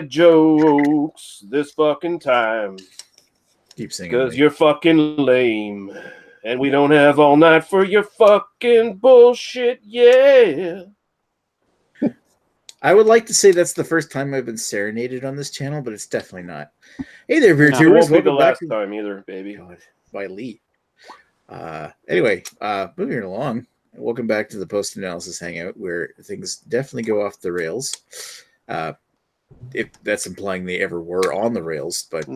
jokes this fucking time. Keep singing. Because you're fucking lame. And we don't have all night for your fucking bullshit, yeah. I would like to say that's the first time I've been serenaded on this channel, but it's definitely not. Hey there, Beer It Tubers. won't be the Welcome back last time either, baby. God, by Lee. Anyway, moving along. Welcome back to the post-analysis hangout, where things definitely go off the rails. If that's implying they ever were on the rails, but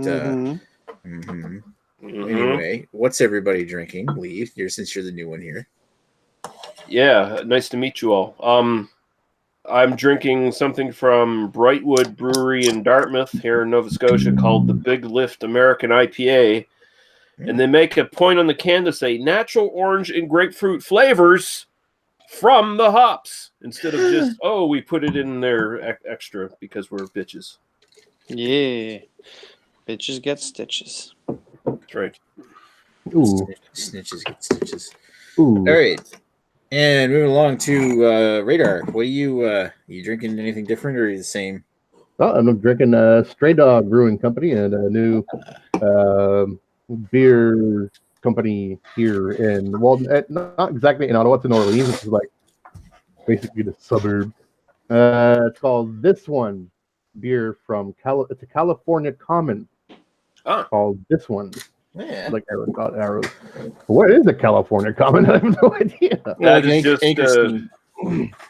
anyway, what's everybody drinking? Lee, since you're the new one here. Yeah, nice to meet you all. I'm drinking something from Brightwood Brewery in Dartmouth here in Nova Scotia called the Big Lift American IPA. And they make a point on the can to say natural orange and grapefruit flavors from the hops instead of just, we put it in there extra because we're bitches. Yeah. Bitches get stitches. That's right. Ooh. Snitches get stitches. Ooh. All right. And moving along to Radar. What are you drinking anything different or are you the same? Well, I'm drinking Stray Dog Brewing Company and a new beer company here in, not exactly in Ottawa, it's in Orleans, which is like basically the suburb. It's called This One beer from it's a California Common called This One. Yeah. Like Aaron got arrows. What is a California Common? I have no idea. That is just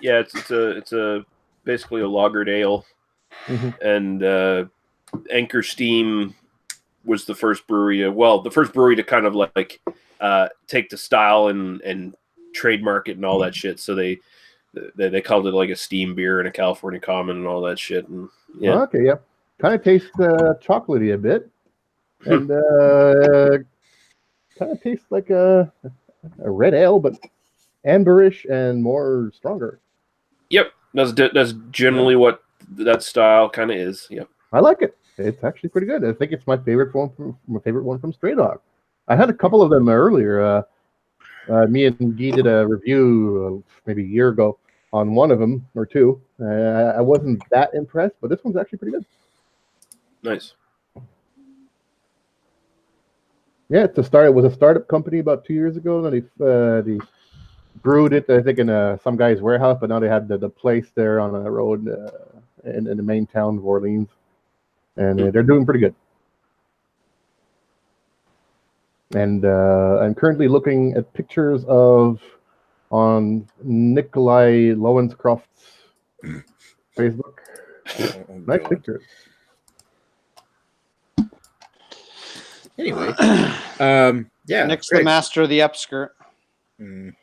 it's a basically a lagered ale, and Anchor Steam was the first brewery to kind of like take the style and trademark it and all that shit. So they called it like a steam beer and a California Common and all that shit. And yeah, okay, yeah, kind of tastes chocolatey a bit. And kind of tastes like a red ale, but amberish and more stronger. Yep, that's generally what that style kind of is. Yep, I like it. It's actually pretty good. I think it's my favorite one from Stray Dog. I had a couple of them earlier. Me and Guy did a review maybe a year ago on one of them or two. I wasn't that impressed, but this one's actually pretty good. Nice. Yeah, it was a startup company about 2 years ago. Then they brewed it, I think, in some guy's warehouse, but now they had the place there on a road in the main town of Orleans, and they're doing pretty good. And I'm currently looking at pictures on Nikolai Lowencroft's Facebook. Nice pictures. Anyway, yeah. Nick's the master of the upskirt.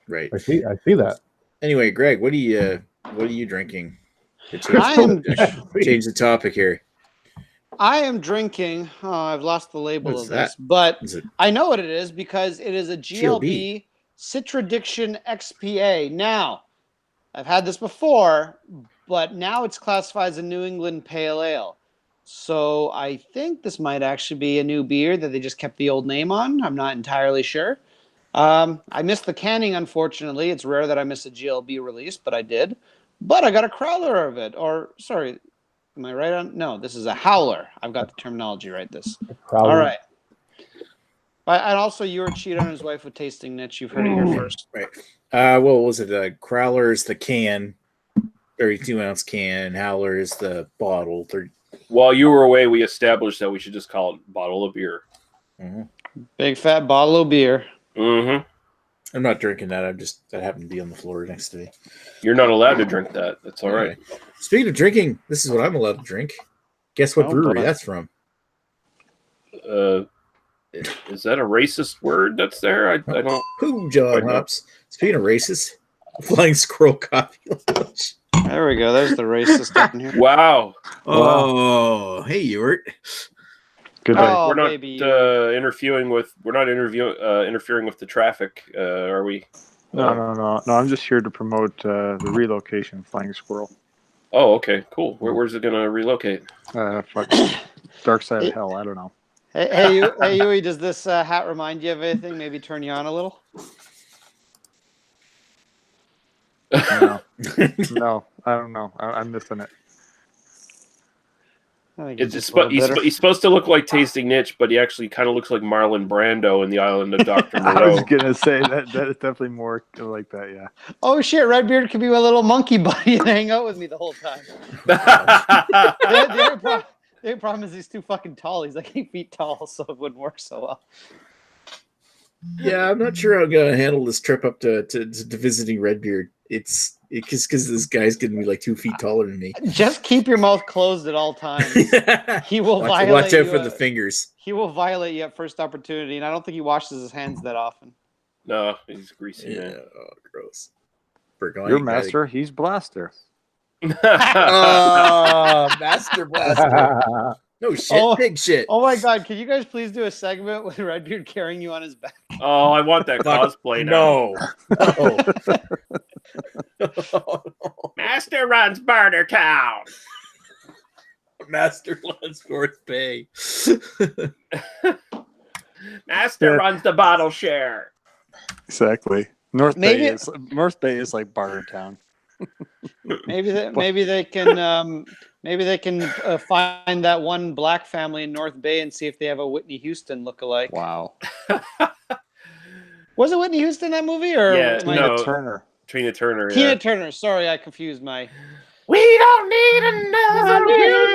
Right. I see that. Anyway, Greg, what are you drinking? Change the topic here. I am drinking. Oh, I've lost the label of that? this, but I know what it is because it is a GLB Citradiction XPA. Now, I've had this before, but now it's classified as a New England Pale Ale. So I think this might actually be a new beer that they just kept the old name on. I'm not entirely sure. I missed the canning, unfortunately. It's rare that I miss a GLB release, but I did. But I got a crowler of it. Or, sorry, am I right on? No, this is a howler. I've got the terminology right. All right. And also, you were cheating on his wife with tasting niche. You've heard it here first. Right. What was it? Crowler is the can, 32-ounce can. Howler is the bottle. While you were away, we established that we should just call it bottle of beer. Big fat bottle of beer. I'm not drinking that. That happened to be on the floor next to me. You're not allowed to drink that. That's all right. Speaking of drinking, this is what I'm allowed to drink. Guess what brewery that's from? Is that a racist word that's there? I don't. Who, John Hops? Speaking of racist, Flying Squirrel Coffee Lounge. There we go. There's the racist up in here. Wow. Oh, hey, Ewart. Good. Oh, we're not baby. interfering with the traffic, are we? No. I'm just here to promote the relocation of Flying Squirrel. Oh, okay, cool. Where's it gonna relocate? Dark side of hell. I don't know. Hey, Yui, does this hat remind you of anything? Maybe turn you on a little? No, I don't know. I'm missing it. I think It's he's just, a little bitter. he's supposed to look like Tasting Nitch, but he actually kind of looks like Marlon Brando in the Island of Dr. I was Moreau. gonna say that is definitely more like that. Yeah. Oh shit, Redbeard could be my little monkey buddy and hang out with me the whole time. The only problem is he's too fucking tall. He's like 8 feet tall, so it wouldn't work so well. Yeah, I'm not sure how I'm gonna handle this trip up to visiting Redbeard. It's because this guy's gonna be like 2 feet taller than me. Just keep your mouth closed at all times. He will watch violate out you for the fingers. He will violate you at first opportunity, and I don't think he washes his hands that often. No, he's greasy, Yeah, man. oh, gross. Burgoyne, Your master, he's Blaster. Oh, Master Blaster. No shit, big shit. Oh my god, can you guys please do a segment with Redbeard carrying you on his back? Oh, I want that cosplay now. No. Master runs Barter Town. Master runs North Bay. Master runs the bottle share. Exactly. North Bay is like Bartertown. Maybe they can find that one black family in North Bay and see if they have a Whitney Houston lookalike. Wow. Was it Whitney Houston that movie or Yeah, no. Turner. Tina Turner. Tina Yeah. Turner? Sorry, I confused my. We don't need another hero.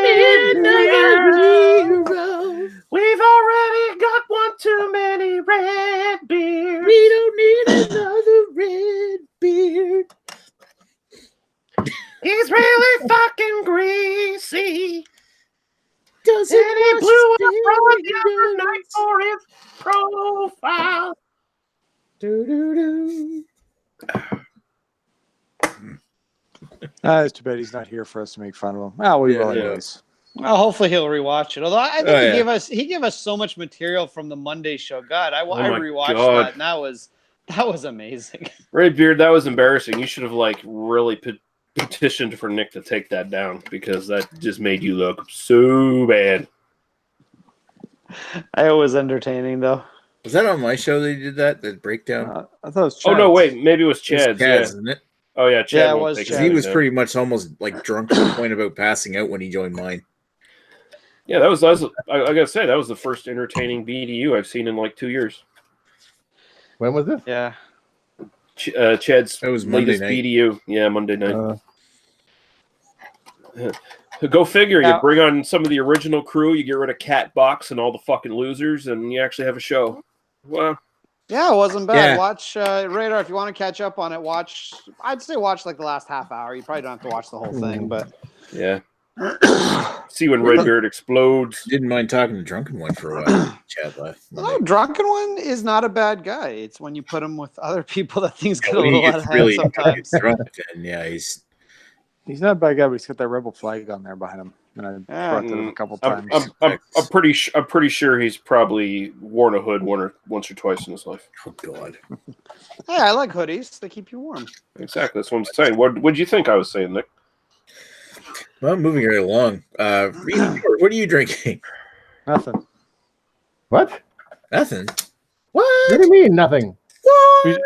We've already got one too many red beards. We don't need another red beard. He's really fucking greasy. Does And he blew up on the other it night for his profile. do. It's too bad he's not here for us to make fun of him. Oh, we will Yeah. anyways. Well, hopefully he'll rewatch it. Although I think Oh, yeah. he gave us so much material from the Monday show. God, I my rewatched God. that, and that was amazing. Redbeard, that was embarrassing. You should have really petitioned for Nick to take that down because that just made you look so bad. It was entertaining though. Was that on my show they did that breakdown? I thought it was Oh no, Chad's. wait, maybe it was It's Chad's. Chad's, Yeah. isn't it? Oh yeah, Chad. Yeah, it won't was take Chad. Because he was down. pretty much almost like drunk to the point about passing out when he joined mine. Yeah, that was I gotta say that was the first entertaining BDU I've seen in like 2 years. When was this? Yeah. Chad's That was Monday latest night. BDU. Yeah, Monday night. Go figure. Now- You bring on some of the original crew. You get rid of Cat Box and all the fucking losers, and you actually have a show. Well, Yeah, it wasn't bad. Yeah. Watch Radar if you want to catch up on it. I'd say watch like the last half hour. You probably don't have to watch the whole thing, but yeah. See when Redbeard explodes. Didn't mind talking to Drunken One for a while. Chad left. no, Drunken One is not a bad guy. It's when you put him with other people that things get a When he little out gets of hand sometimes. drunk, then yeah, he's He's not a bad guy, but he's got that rebel flag on there behind him. And I Yeah. brought that up a couple I'm, times. I'm pretty sure he's probably worn a hood once or twice in his life. oh god. Hey, I like hoodies. They keep you warm. Exactly, that's what I'm saying. What'd you think I was saying, Nick? Well, moving right along. Reed, what are you drinking? Nothing. What? Nothing. What What? do you mean nothing? What?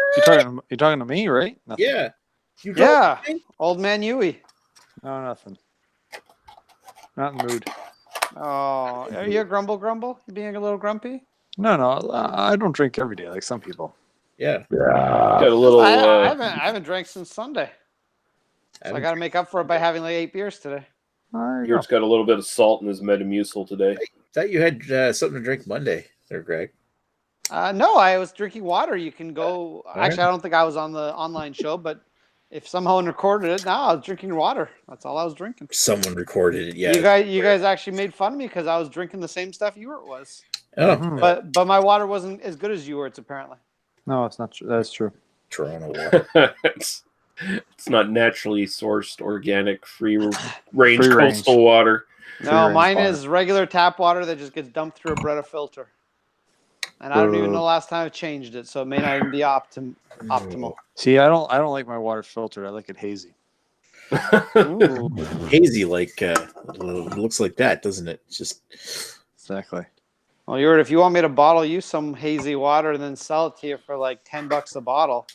You're talking to me, right? Nothing. Yeah. You Yeah. drunk? Old man Yui. No, nothing. Not in the mood. Oh, are you a grumble? You being a little grumpy? No, I don't drink every day like some people. Yeah. Got a little. I haven't drank since Sunday. So I Haven't- got to make up for it by having like 8 beers today. There you go. Yours got a little bit of salt in his Metamucil today. Thought you had something to drink Monday, there, Greg. No, I was drinking water. You can go. right. Actually, I don't think I was on the online show, but if somehow recorded it, no, I was drinking water. That's all I was drinking. Someone recorded it. Yeah. You guys actually made fun of me because I was drinking the same stuff you was. Oh, Mhm. But my water wasn't as good as yours apparently. No, it's not true. That's true. Toronto water. it's not naturally sourced, organic, free range Free range. coastal water. No, range mine water. is regular tap water that just gets dumped through a Brita filter. And I don't even know the last time I've changed it, so it may not even be optimal. See, I don't like my water filtered. I like it hazy. Ooh. Hazy, like looks like that, doesn't it? It's just Exactly. Well, Yurt, if you want me to bottle you some hazy water and then sell it to you for like $10 a bottle,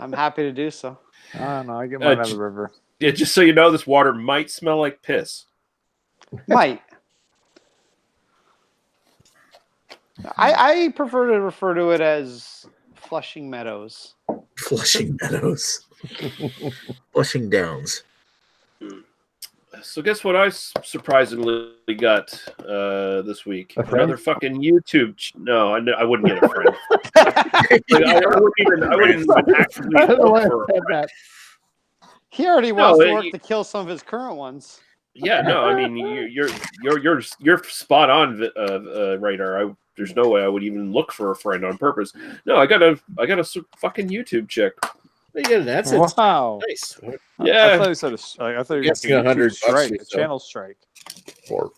I'm happy to do so. I don't know. I get mine out of j- the river. Yeah, just so you know, this water might smell like piss. Might. I prefer to refer to it as Flushing Meadows. Flushing Meadows. Flushing Downs. So guess what I surprisingly got this week? A friend? Another fucking YouTube. No, I wouldn't get a friend. I wouldn't even actually I don't know why I look for a said that. He already No, wants to work to kill some of his current ones. Yeah, no, I mean you're spot on, Radar. There's no way I would even look for a friend on purpose. No, I got a fucking YouTube chick. Yeah, that's it. Wow. Nice. Yeah, I thought you said I thought you were Guessing going to $100 strike, or a so. channel strike. Or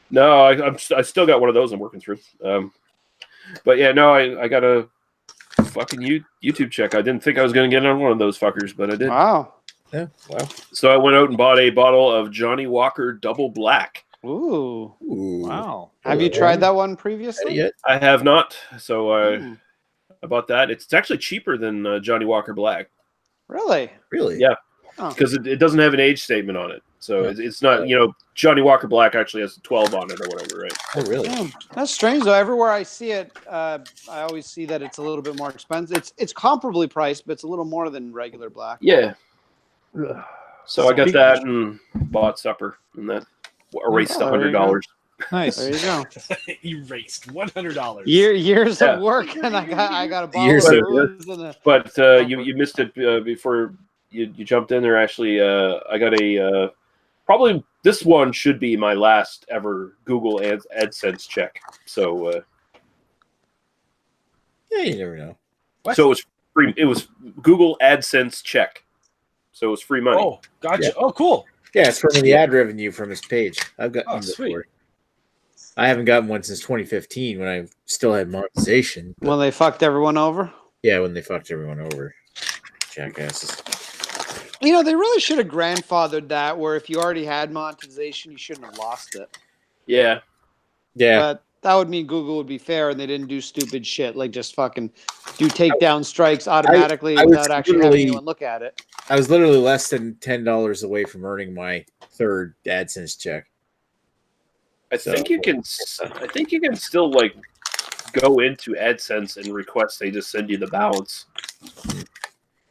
no, I still got one of those I'm working through. But yeah, no, I got a fucking YouTube check. I didn't think I was going to get on one of those fuckers, but I did. Wow. yeah, wow. So I went out and bought a bottle of Johnny Walker Double Black. Ooh. Ooh. Wow. Have you tried that one previously? Yet? I have not, so I bought that. It's actually cheaper than Johnny Walker Black Really? Really? Yeah. Oh. because it doesn't have an age statement on it. So Yeah. it's not, Johnny Walker Black actually has 12 on it or whatever, right? Oh, really? Yeah, that's strange though. Everywhere I see it, I always see that it's a little bit more expensive. It's comparably priced, but it's a little more than regular black. Yeah. Ugh. So I got that and bought supper, and that erased Oh, there you $100. Nice. There you go. Erased $100. Years Yeah. of work, and I got a bottle Years of of booze and a. But you missed it before you jumped in there. Actually, I got a probably this one should be my last ever Google AdSense check. So Yeah, you never know. What? so it was free. It was Google AdSense check. So it was free money. Oh, gotcha. Yeah. Oh, cool. Yeah, it's from the ad revenue from his page. I've gotten Oh, one sweet. before. I haven't gotten one since 2015 when I still had monetization. but- When they fucked everyone over. yeah, when they fucked everyone over. Jackasses. They really should have grandfathered that, where if you already had monetization, you shouldn't have lost it. Yeah. Yeah. But that would mean Google would be fair, and they didn't do stupid shit like just fucking do takedown strikes automatically I was without actually having literally- anyone look at it. I was literally less than $10 away from earning my third AdSense check. I think you can still like go into AdSense and request they just send you the balance.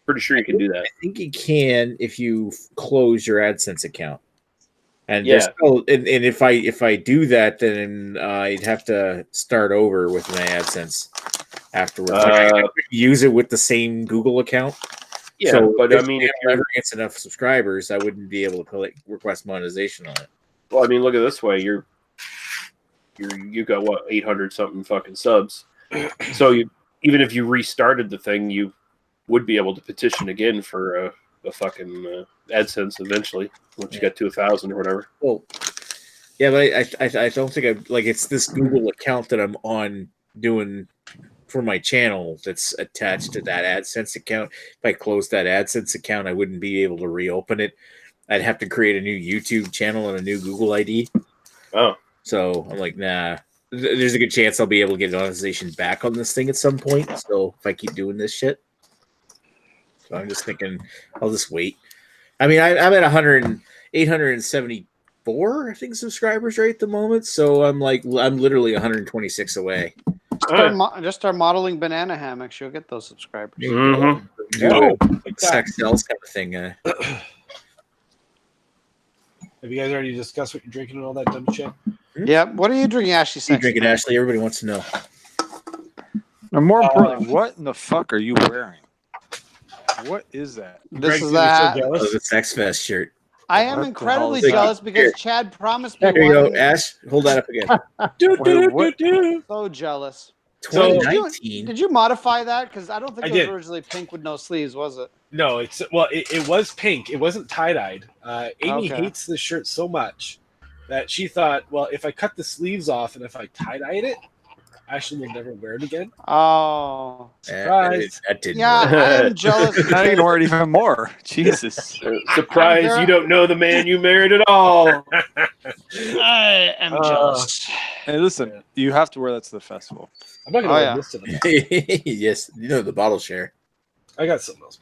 Pretty sure you can do that. I think you can if you close your AdSense account. And Yeah. and if I do that, then I'd have to start over with my AdSense afterwards. I couldn't use it with the same Google account. Yeah, So but I mean, if it ever gets enough subscribers, I wouldn't be able to request monetization on it. well, I mean, look at it this way: you got what 800 something fucking subs. So even if you restarted the thing, you would be able to petition again for a fucking AdSense eventually once you get to 1,000 or whatever. Well, yeah, but I don't think it's this Google account that I'm on doing for my channel that's attached to that AdSense account. If I closed that AdSense account, I wouldn't be able to reopen it. I'd have to create a new YouTube channel and a new Google ID. Oh, So I'm like, nah. There's a good chance I'll be able to get monetization back on this thing at some point. So if I keep doing this shit, so I'm just thinking I'll just wait. I mean, I'm at 874, I think, subscribers right at the moment. So I'm literally 126 away. Just start modeling banana hammocks. You'll get those subscribers. Mhm. Do Oh, a like that. sex sells kind of thing. Have you guys already discussed what you're drinking and all that dumb shit? Yep. What are you drinking, Ashley? You Sexton? drinking, Ashley? Everybody wants to know. And more importantly, what in the fuck are you wearing? What is that? This Greg's is gonna be so that. jealous. Oh, the Sex Fest shirt. I am What the incredibly hell is that? jealous because Here. Chad promised me Here you go, one. Ash. Hold that up again. Wait, what? So jealous. So- 2019. Did you modify that? Because I don't think I it was did. originally pink with no sleeves, was it? No, it was pink. It wasn't tie-dyed. Amy Okay. hates this shirt so much that she thought, well, if I cut the sleeves off and if I tie-dyed it, Ashley will never wear it again. Oh. Surprise. That didn't Yeah, work. I am jealous. Now you because- can wear it even more. Jesus. Surprise! You don't know the man you married at all. I am jealous. Hey, listen, you have to wear that to the festival. I'm not gonna Oh, wear yeah. this to the Yes, you know the bottle share. I got something else.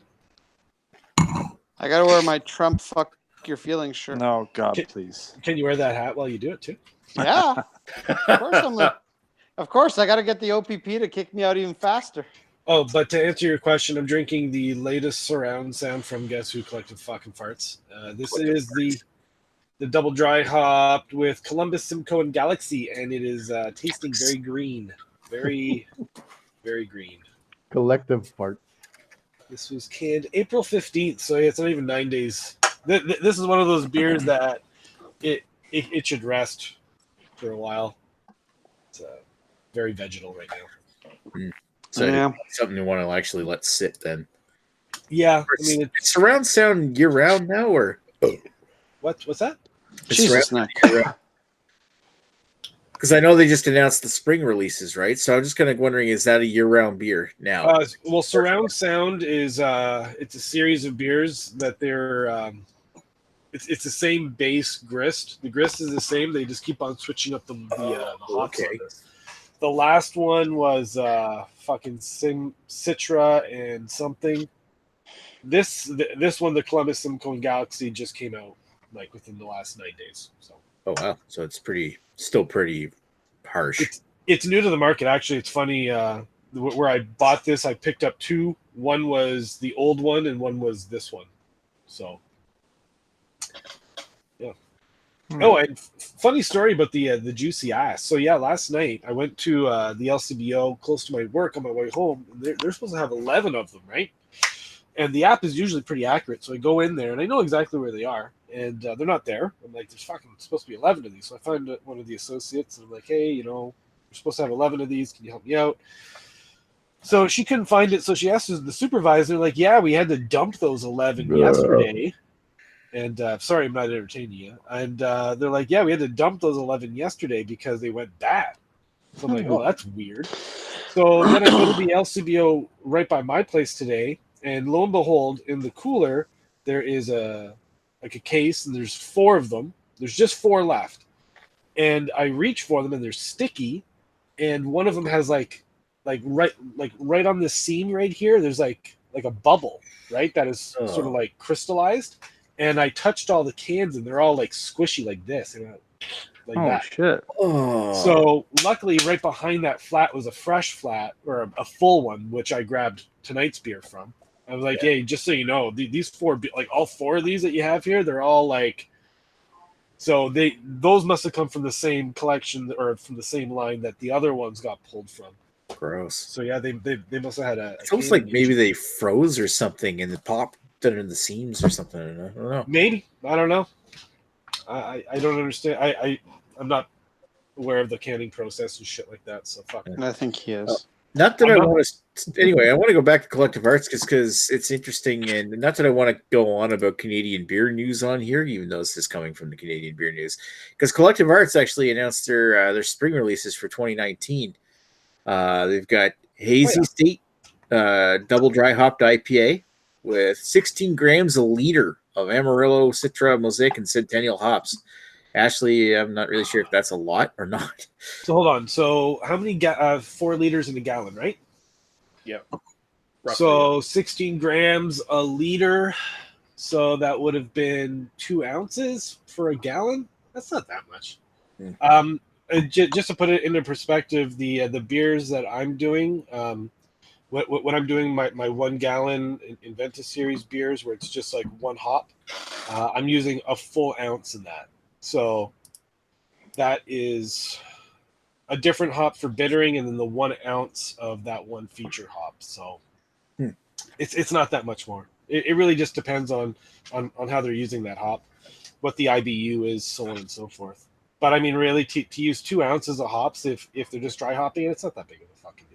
I gotta wear my Trump fuck your feelings shirt. No, God, Okay. please. Can you wear that hat while you do it too? Yeah. Of course I'm like, Of course, I got to get the OPP to kick me out even faster. Oh, but to answer your question, I'm drinking the latest surround sound from Guess Who Collected Fucking Farts. This is the double dry hopped with Columbus, Simcoe, and Galaxy, and it is tasting very green. Very, very green. Collective farts. This was canned April 15th, so it's not even 9 days. This is one of those beers that it should rest for a while. It's very vegetal right now. So Yeah. something you want to actually let sit then. Yeah, I mean, It's surround sound year round now, or what's that? Jesus, Nick. Because I know they just announced the spring releases, right? So I'm just kind of wondering, is that a year-round beer now? Well, surround sound is it's a series of beers that they're it's the same base grist. The grist is the same. They just keep on switching up the hops on this. The last one was fucking Citra and something. This one, the Columbus Simcoe Galaxy, just came out like within the last 9 days. So. Oh wow! So it's still pretty harsh. It's new to the market. Actually, it's funny. Where I bought this, I picked up two. One was the old one, and one was this one. So, yeah. Oh, and funny story about the juicy ass. So yeah, last night I went to the LCBO close to my work on my way home. And they're supposed to have 11 of them, right? And the app is usually pretty accurate. So I go in there and I know exactly where they are, and they're not there. I'm like, there's fucking supposed to be 11 of these. So I find one of the associates and I'm like, hey, you're supposed to have 11 of these. Can you help me out? So she couldn't find it. So she asked the supervisor, like, yeah, we had to dump those 11 yesterday. And sorry, I'm not entertaining you. And they're like, yeah, we had to dump those 11 yesterday because they went bad. So I'm like, oh, that's weird. So then I go to the LCBO right by my place today. And lo and behold, in the cooler, there is a case, and there's 4 of them. There's just 4 left. And I reach for them, and they're sticky. And one of them has right on the seam right here, there's like a bubble, right? That is sort of like crystallized. And I touched all the cans, and they're all like squishy like this, like that. Shit! Oh. So luckily, right behind that flat was a fresh flat or a full one, which I grabbed tonight's beer from. I was like, hey, just so you know, these 4, like all 4 of these that you have here, they're all like, so those must have come from the same collection or from the same line that the other ones got pulled from. Gross. So yeah, they must have had a. It's almost like maybe they froze or something and it popped under the seams or something. I don't know. Maybe, I don't know. I don't understand. I'm not aware of the canning process and shit like that. So fuck. I think he is. Not that I want to. Anyway, I want to go back to Collective Arts because it's interesting, and not that I want to go on about Canadian beer news on here, even though this is coming from the Canadian beer news. Because Collective Arts actually announced their spring releases for 2019. They've got Hazy State double dry hopped IPA with 16 grams a liter of Amarillo, Citra, Mosaic, and Centennial hops. Ashley, I'm not really sure if that's a lot or not. So hold on. So how many 4 liters in a gallon, right? Yeah. So 16 grams a liter. So that would have been 2 ounces for a gallon. That's not that much. Just to put it into perspective, the beers that I'm doing, when I'm doing my 1 gallon Inventa series beers, where it's just like 1 hop, I'm using a full ounce in that. So that is a different hop for bittering, and then the 1 ounce of that one feature hop. So it's not that much more. It really just depends on how they're using that hop, what the IBU is, so on and so forth. But I mean, really, to use 2 ounces of hops, if they're just dry hopping, it's not that big of a fucking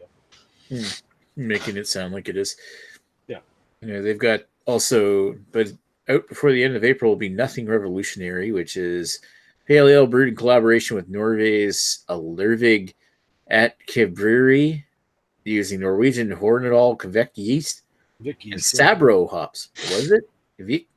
deal. Making it sound like it is. Yeah. They've got also, but out before the end of April will be Nothing Revolutionary, which is pale ale brewed in collaboration with Norway's Lervig at Kebrewery, using Norwegian Hornedal Kvik yeast and Sabro hops. Was it? Vik?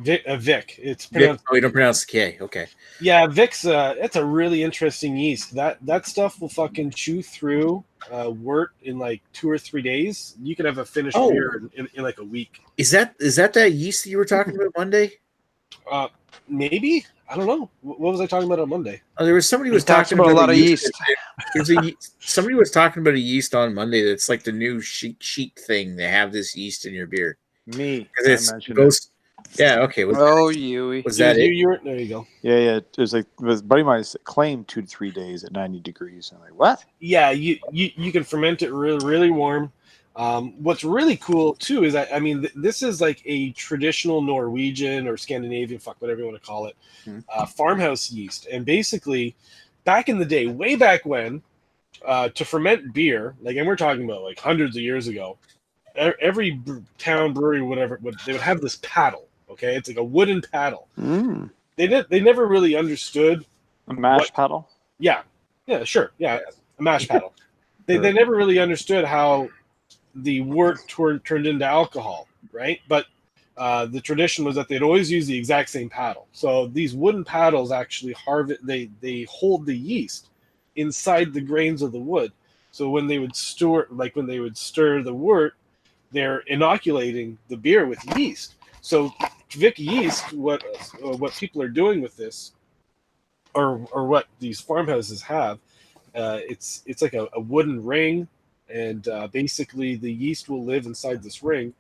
Vic. It's pronounced. Oh, you don't pronounce the K. Okay. Yeah, Vic's. That's a really interesting yeast. That stuff will fucking chew through wort in like 2 or 3 days. You can have a finished beer in like a week. Is that yeast that you were talking about Monday? Maybe. I don't know. What was I talking about on Monday? Oh, there was somebody who was Talks talking about a lot of yeast. yeast. Somebody was talking about a yeast on Monday that's like the new chic thing. They have this yeast in your beer Me. because I it mentioned goes. Yeah, okay. Oh, Yui. Was It that was it? you. There you go. Yeah. It was like it was buddy of mine claimed 2 to 3 days at 90 degrees. I'm like, what? Yeah, you can ferment it really warm. What's really cool too is that, I mean, this is like a traditional Norwegian or Scandinavian, fuck whatever you want to call it, farmhouse yeast. And basically, back in the day, way back when, to ferment beer, like, and we're talking about like hundreds of years ago, every town brewery, whatever, they would have this paddle. Okay, it's like a wooden paddle. Mm. They never really understood. A mash paddle? Yeah, sure, yeah, a mash paddle. They never really understood how the wort turned into alcohol, right? But the tradition was that they'd always use the exact same paddle. So these wooden paddles actually they hold the yeast inside the grains of the wood. So when they would stir the wort, they're inoculating the beer with yeast. So Vic yeast, what people are doing with this, or what these farmhouses have, it's like a wooden ring, and basically the yeast will live inside this ring.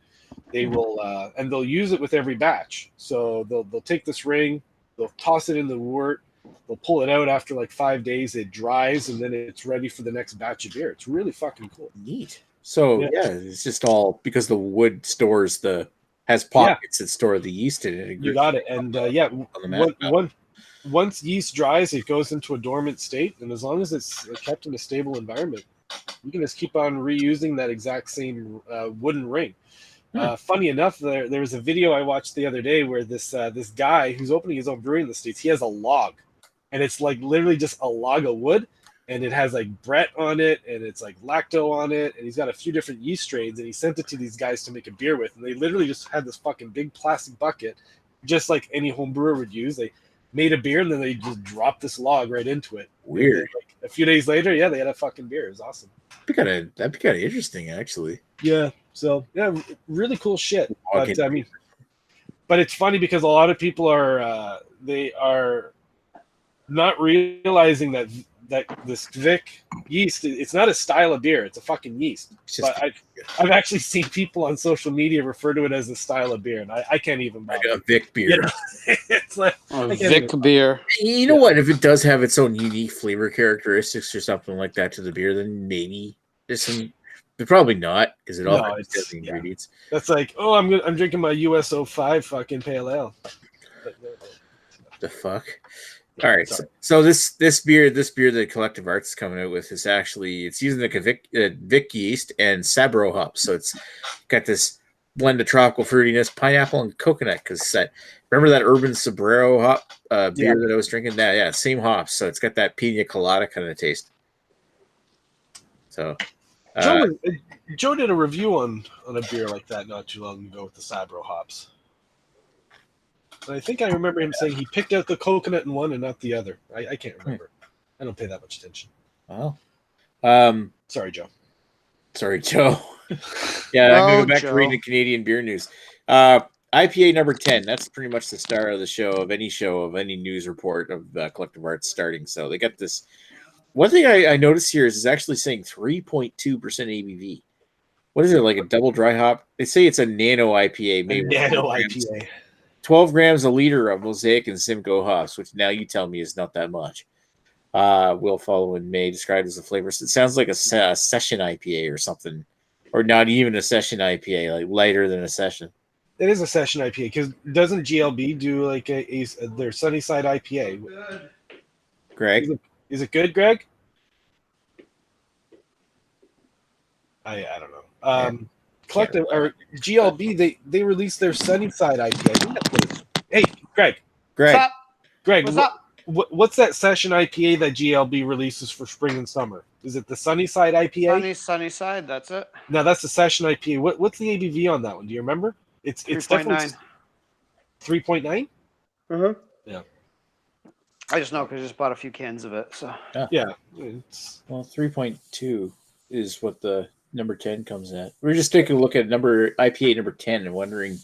They will and they'll use it with every batch. So they'll take this ring, they'll toss it in the wort, they'll pull it out after like 5 days. It dries, and then it's ready for the next batch of beer. It's really fucking cool. Neat. So yeah, it's just all because the wood has pockets that store the yeast in it. You got it. And once yeast dries, it goes into a dormant state, and as long as it's kept in a stable environment, you can just keep on reusing that exact same wooden ring. Funny enough, there was a video I watched the other day where this guy who's opening his own brewery in the States, he has a log, and it's like literally just a log of wood, and it has like Brett on it, and it's like lacto on it, and he's got a few different yeast strains, and he sent it to these guys to make a beer with, and they literally just had this fucking big plastic bucket, just like any home brewer would use. They made a beer, and then they just dropped this log right into it. Weird. Then, like, a few days later, they had a fucking beer. It was awesome. That'd be kind of interesting, actually. Yeah. So yeah, really cool shit. But I mean, but it's funny because a lot of people are they are not realizing that this Vic yeast, it's not a style of beer, it's a fucking yeast. But I've actually seen people on social media refer to it as a style of beer, and I can't even buy a Vic beer. You know? It's like Vic beer. You know what? If it does have its own unique flavor characteristics or something like that to the beer, then maybe there's some. But probably not, because it all has the ingredients. That's like, oh, I'm drinking my US-05 fucking pale ale. The fuck. All right, so this beer that Collective Arts is coming out with is actually, it's using the Vic yeast and Sabro hops, so it's got this blend of tropical fruitiness, pineapple and coconut. Because remember that Urban Sombrero hop beer that I was drinking? Yeah, same hops, so it's got that pina colada kind of taste. So Joe did a review on a beer like that not too long ago with the Sabro hops. And I think I remember him saying he picked out the coconut in one and not the other. I can't remember. I don't pay that much attention. Well, sorry, Joe. Yeah, I'm gonna go back to reading the Canadian beer news. IPA number 10. That's pretty much the star of the show, of any news report of Collective Arts starting. So they got this. One thing I noticed here is it's actually saying 3.2% ABV. What is it, like a double dry hop? They say it's a nano IPA. Maybe nano IPA. 12 grams a liter of Mosaic and Simcoe hops, which now you tell me is not that much. Will follow in May, described as a flavor. So it sounds like a session IPA or something, or not even a session IPA, like lighter than a session. It is a session IPA, because doesn't GLB do like their Sunnyside IPA? Greg? Is it good, Greg? I don't know. Collective or GLB, they released their Sunnyside IPA. I think that's what it is. Hey, Greg. What's up? Greg, what's up? What's that session IPA that GLB releases for spring and summer? Is it the Sunnyside IPA? Sunnyside, that's it. No, that's the session IPA. What's the ABV on that one? Do you remember? It's 3.9. 3.9? Mm-hmm. Yeah. I just know because I just bought a few cans of it. So yeah. Well, 3.2 is what the number 10 comes at. We're just taking a look at IPA number 10 and wondering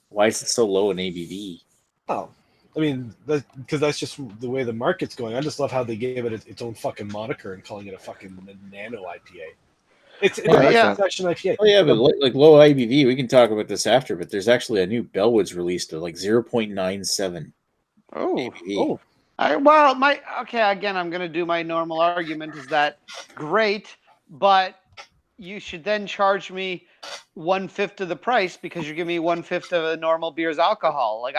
why is it so low in ABV. Oh, I mean, because that's just the way the market's going. I just love how they gave it its own fucking moniker and calling it a fucking nano IPA. It's Yeah. a session IPA. Oh yeah, but like low IBV, we can talk about this after. But there's actually a new Bellwoods released at like 0.97 Oh. ABV. Oh, Again, I'm going to do my normal argument is that great, but you should then charge me 1/5 of the price because you're giving me 1/5 of a normal beer's alcohol. Like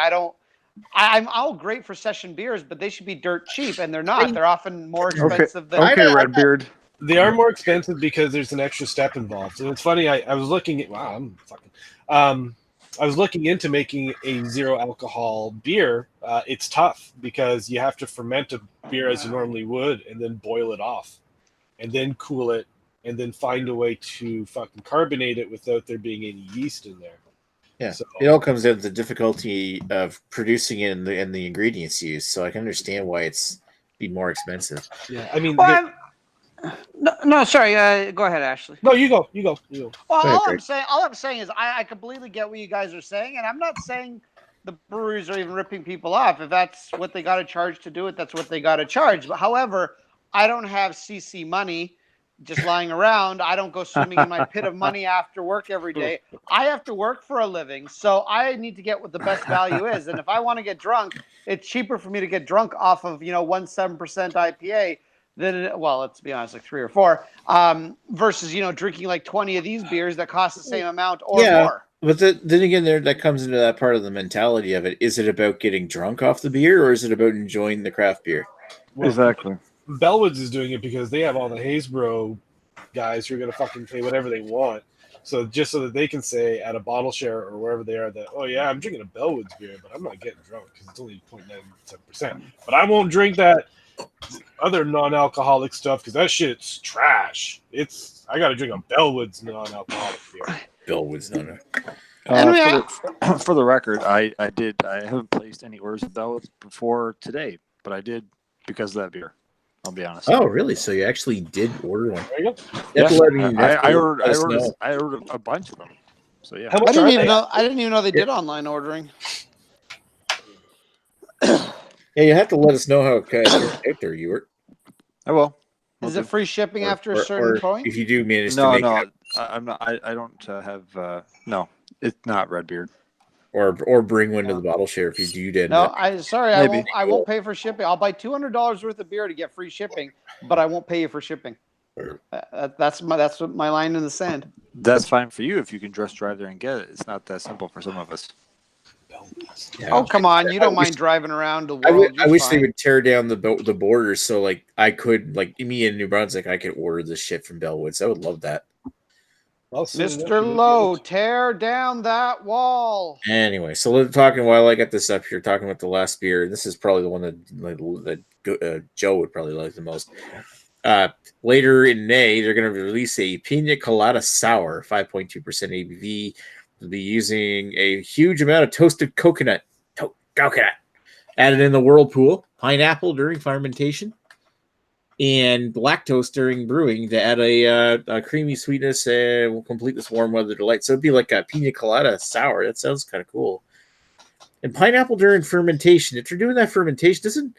I'm all great for session beers, but they should be dirt cheap, and they're not. They're often more expensive than. Okay, Redbeard. they are more expensive because there's an extra step involved. And it's funny. I was looking at I was looking into making a zero alcohol beer. It's tough because you have to ferment a beer as you normally would, and then boil it off, and then cool it, and then find a way to fucking carbonate it without there being any yeast in there. Yeah, So- it all comes down to the difficulty of producing it and the ingredients used. So I can understand why it's be more expensive. Yeah, I mean, Well, no, sorry. Go ahead, Ashley. no, you go. Well, Go ahead, all I'm saying is I completely get what you guys are saying, and I'm not saying the breweries are even ripping people off. If that's what they got to charge to do it, that's what they got to charge. But however, I don't have CC money just lying around. I don't go swimming in my pit of money after work every day. I have to work for a living, so I need to get what the best value is. And if I want to get drunk, it's cheaper for me to get drunk off of 1.7% IPA. Well, let's be honest, like 3 or 4, versus drinking like 20 of these beers that cost the same amount or more. But then again, that comes into that part of the mentality of it. Is it about getting drunk off the beer, or is it about enjoying the craft beer? Well, Exactly. Bellwoods is doing it because they have all the Haysbro guys who are going to fucking pay whatever they want. So just so that they can say at a bottle share or wherever they are that, oh yeah, I'm drinking a Bellwoods beer, but I'm not getting drunk because it's only 0.97%. But I won't drink that other non-alcoholic stuff because that shit's trash. I got to drink a Bellwoods non-alcoholic beer. Bellwoods, no. For the record, I haven't placed any orders of Bellwoods before today, but I did because of that beer. I'll be honest. Oh, really? So you actually did order one? There you go. You have to let me- you have I to ordered let us know. I ordered a bunch of them. So yeah. How I much didn't are even they? know. I didn't even know they did online ordering. Yeah, you have to let us know how it gets out there, Ewart. I will. Is it free shipping after a Or certain point? if you do manage to No, make no, it, I'm not. I don't have. No, it's not Redbeard. or bring one to the bottle share if you do did. No, Maybe. I won't pay for shipping. I'll buy $200 worth of beer to get free shipping, but I won't pay you for shipping. That's what my line in the sand. That's fine for you if you can just drive there and get it. It's not that simple for some of us. Yeah. Oh come on, you I don't wish- mind driving around the I world. I You're wish they fine. would tear down the borders so like I could me in New Brunswick I could order this shit from Bellwoods. I would love that. Well, soon enough, Mr. you might be Lowe, able to. tear down that wall. Anyway, so we're talking while I got this up here, talking about the last beer. This is probably the one that Joe would probably like the most. Later in May, they're going to release a Pina Colada Sour, 5.2% ABV. They'll be using a huge amount of toasted coconut added in the whirlpool, pineapple during fermentation, and lactose during brewing to add a creamy sweetness and will complete this warm weather delight. So it'd be like a Pina Colada Sour. That sounds kind of cool. And pineapple during fermentation. If you're doing that fermentation,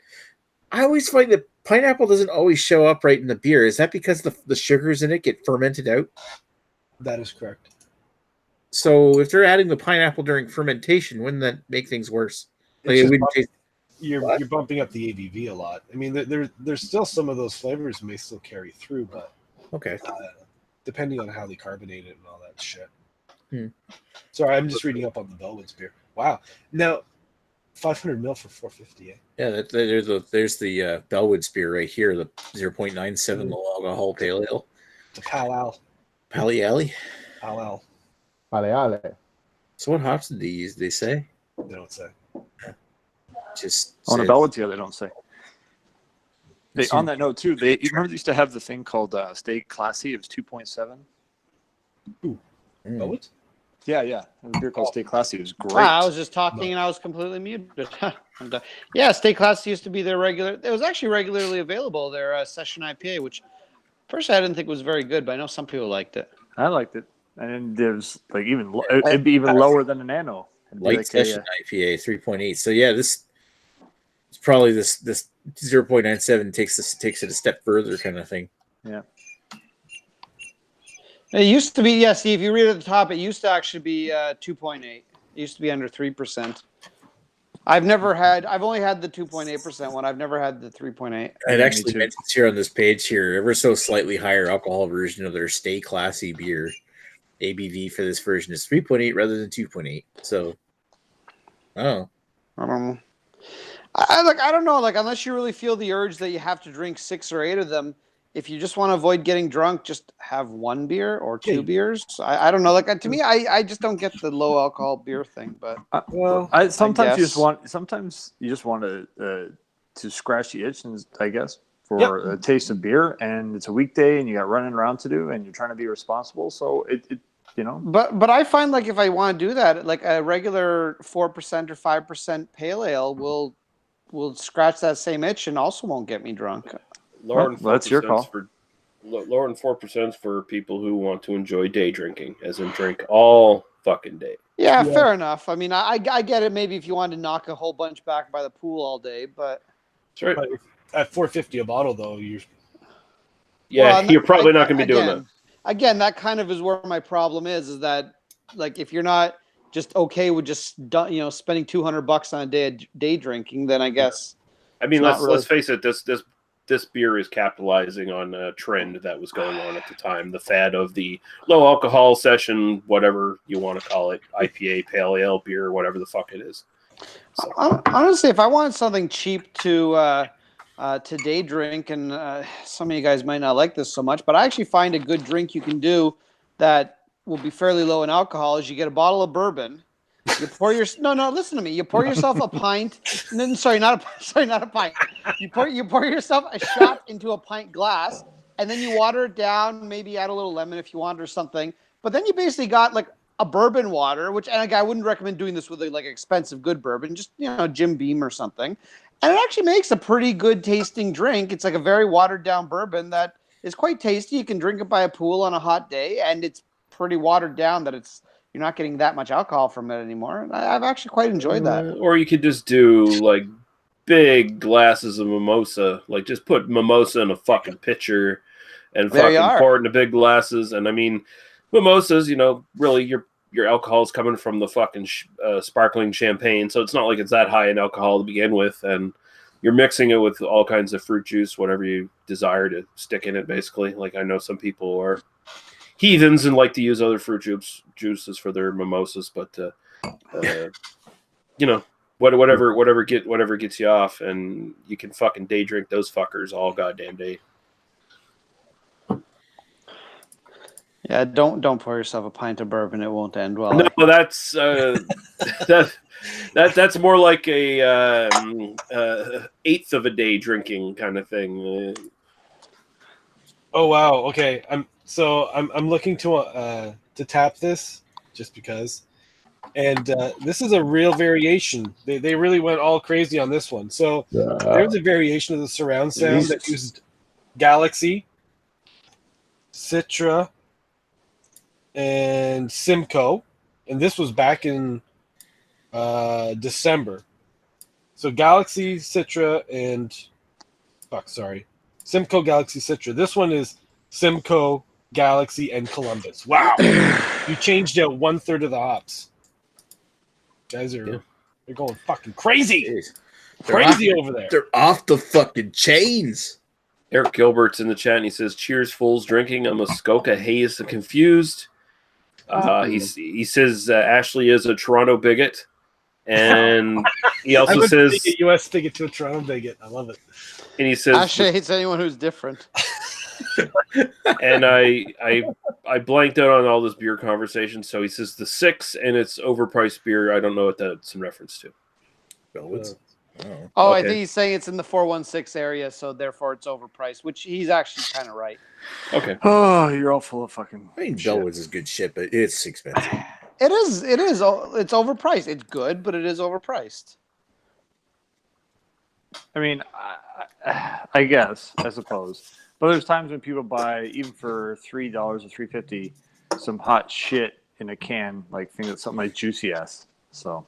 I always find that pineapple doesn't always show up right in the beer. Is that because the sugars in it get fermented out? That is correct. So if they're adding the pineapple during fermentation, wouldn't that make things worse? Like It's it just wouldn't taste. You're What? bumping up the ABV a lot. I mean, there's still some of those flavors may still carry through, but Okay. depending on how they carbonate it and all that shit. Hmm. Sorry, I'm just reading up on the Bellwoods beer. Wow. Now, 500 mil for 450. Yeah, there's the Bellwoods beer right here, the 0.97 low alcohol pale ale. The Pal Al. Pally Alley. Pal Al. Ale. So what hops did they use? They say They don't say. just On a says- Bellwoods, yeah, they don't say. They, It's on that note, too, you remember they used to have the thing called Stay Classy? It was 2.7. Mm. Bellwoods? Yeah, yeah. There was a beer called Stay Classy. It was great. Wow, I was just talking and I was completely muted. I'm done. Yeah, Stay Classy used to be their regular. It was actually regularly available. Their session IPA, which first I didn't think was very good, but I know some people liked it. I liked it. And then there's like it'd be even lower than a nano. It'd be Light like session IPA 3.8. So yeah, this It's probably this 0.97 takes it a step further kind of thing. Yeah. It used to be, yeah, see, if you read at the top, it used to actually be 2.8. It used to be under 3%. I've only had the 2.8% one. I've never had the 3.8. It actually mentions here on this page here, ever so slightly higher alcohol version of their Stay Classy beer. ABV for this version is 3.8 rather than 2.8. So, I don't know. I don't know. Like, unless you really feel the urge that you have to drink 6 or 8 of them, if you just want to avoid getting drunk, just have 1 beer or 2 beers. I don't know. Like, to me, I just don't get the low alcohol beer thing. But sometimes you just want to scratch the itch, and I guess for a taste of beer, and it's a weekday, and you got running around to do, and you're trying to be responsible. So it you know. But I find like if I want to do that, like a regular 4% or 5% pale ale will scratch that same itch and also won't get me drunk. Lower than 4% that's your call. Lower than 4% for people who want to enjoy day drinking, as in drink all fucking day. Yeah, fair enough. I mean, I get it. Maybe if you wanted to knock a whole bunch back by the pool all day, but that's right. But at $4.50 a bottle, though, you're probably not going to be doing that. Again, that kind of is where my problem is that like if you're not just okay with just spending $200 on a day drinking, then I guess. I mean, let's face it. This beer is capitalizing on a trend that was going on at the time. The fad of the low alcohol session, whatever you want to call it, IPA, pale ale, beer, whatever the fuck it is. So. Honestly, if I wanted something cheap to day drink, and some of you guys might not like this so much, but I actually find a good drink you can do that will be fairly low in alcohol is you get a bottle of bourbon. You pour listen to me. You pour yourself a pint. Sorry, not a pint. You pour yourself a shot into a pint glass, and then you water it down. Maybe add a little lemon if you want or something. But then you basically got like a bourbon water, which and I wouldn't recommend doing this with like expensive good bourbon, just Jim Beam or something. And it actually makes a pretty good tasting drink. It's like a very watered down bourbon that is quite tasty. You can drink it by a pool on a hot day, and it's pretty watered down that you're not getting that much alcohol from it anymore. I've actually quite enjoyed that. Or you could just do like big glasses of mimosa. Like just put mimosa in a fucking pitcher and fucking pour it into big glasses. And I mean, mimosas, really your alcohol is coming from the fucking sparkling champagne. So it's not like it's that high in alcohol to begin with. And you're mixing it with all kinds of fruit juice, whatever you desire to stick in it, basically. Like I know some people are heathens and like to use other fruit juices for their mimosas, but whatever gets you off, and you can fucking day drink those fuckers all goddamn day. Yeah, don't pour yourself a pint of bourbon; it won't end well. No, that's that's more like a eighth of a day drinking kind of thing. Oh wow! Okay, I'm looking to tap this just because, and this is a real variation. They really went all crazy on this one. So there's a variation of the surround sound that used Galaxy, Citra, and Simcoe, and this was back in December. So Galaxy, Citra, and Simcoe, Galaxy, Citra. This one is Simcoe, Galaxy, and Columbus. Wow. You changed out 1/3 of the hops. Guys they're going fucking crazy. Jeez. Crazy over there. They're off the fucking chains. Eric Gilbert's in the chat and he says, "Cheers, fools drinking. I'm a Muskoka hazed and confused." He says Ashley is a Toronto bigot. And he also says a U.S. bigot to a Toronto bigot. I love it. And he says Ashley hates anyone who's different. And I blanked out on all this beer conversation. So he says the 6 and it's overpriced beer. I don't know what that's in reference to. Okay. I think he's saying it's in the 416 area, so therefore it's overpriced, which he's actually kind of right. Okay. Oh, you're all full of fucking. I mean, Bellwoods is good shit, but it's expensive. It is. It's overpriced. It's good, but it is overpriced. I mean, I guess, I suppose. But there's times when people buy, even for $3 or $3.50, some hot shit in a can, like something like Juicy Ass. So.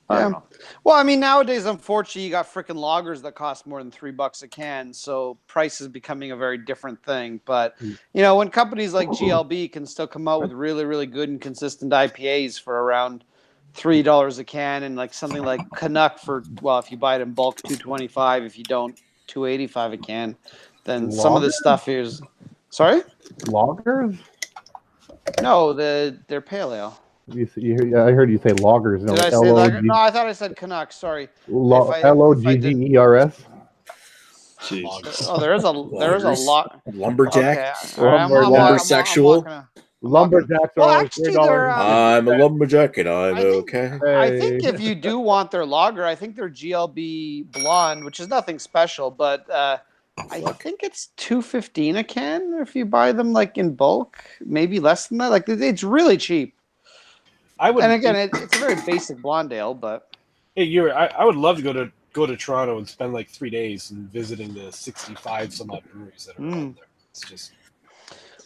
I don't know. Well, I mean, nowadays, unfortunately, you got freaking lagers that cost more than $3 a can, so price is becoming a very different thing. But when companies like GLB can still come out with really, really good and consistent IPAs for around $3 a can, and like something like Canuck for if you buy it in bulk, $2.25. If you don't, $2.85 a can. Then some of this stuff is. Sorry? Lagers? No, they're pale ale. I heard you say loggers. Did I say lager? No, I thought I said Canuck. Sorry. Loggers. Jeez. Oh, there is a lot. Lumberjack. Okay, all right, Lumbersexual. Lumberjacks Well, are actually, $3. I'm a lumberjack and I'm okay. I think if you do want their lager, I think their GLB Blonde, which is nothing special, but I think it's $2.15 a can if you buy them like in bulk, maybe less than that. Like it's really cheap. And again, it's a very basic blonde ale, but I would love to go to Toronto and spend like 3 days and visiting the 65 some odd breweries that are out there. It's just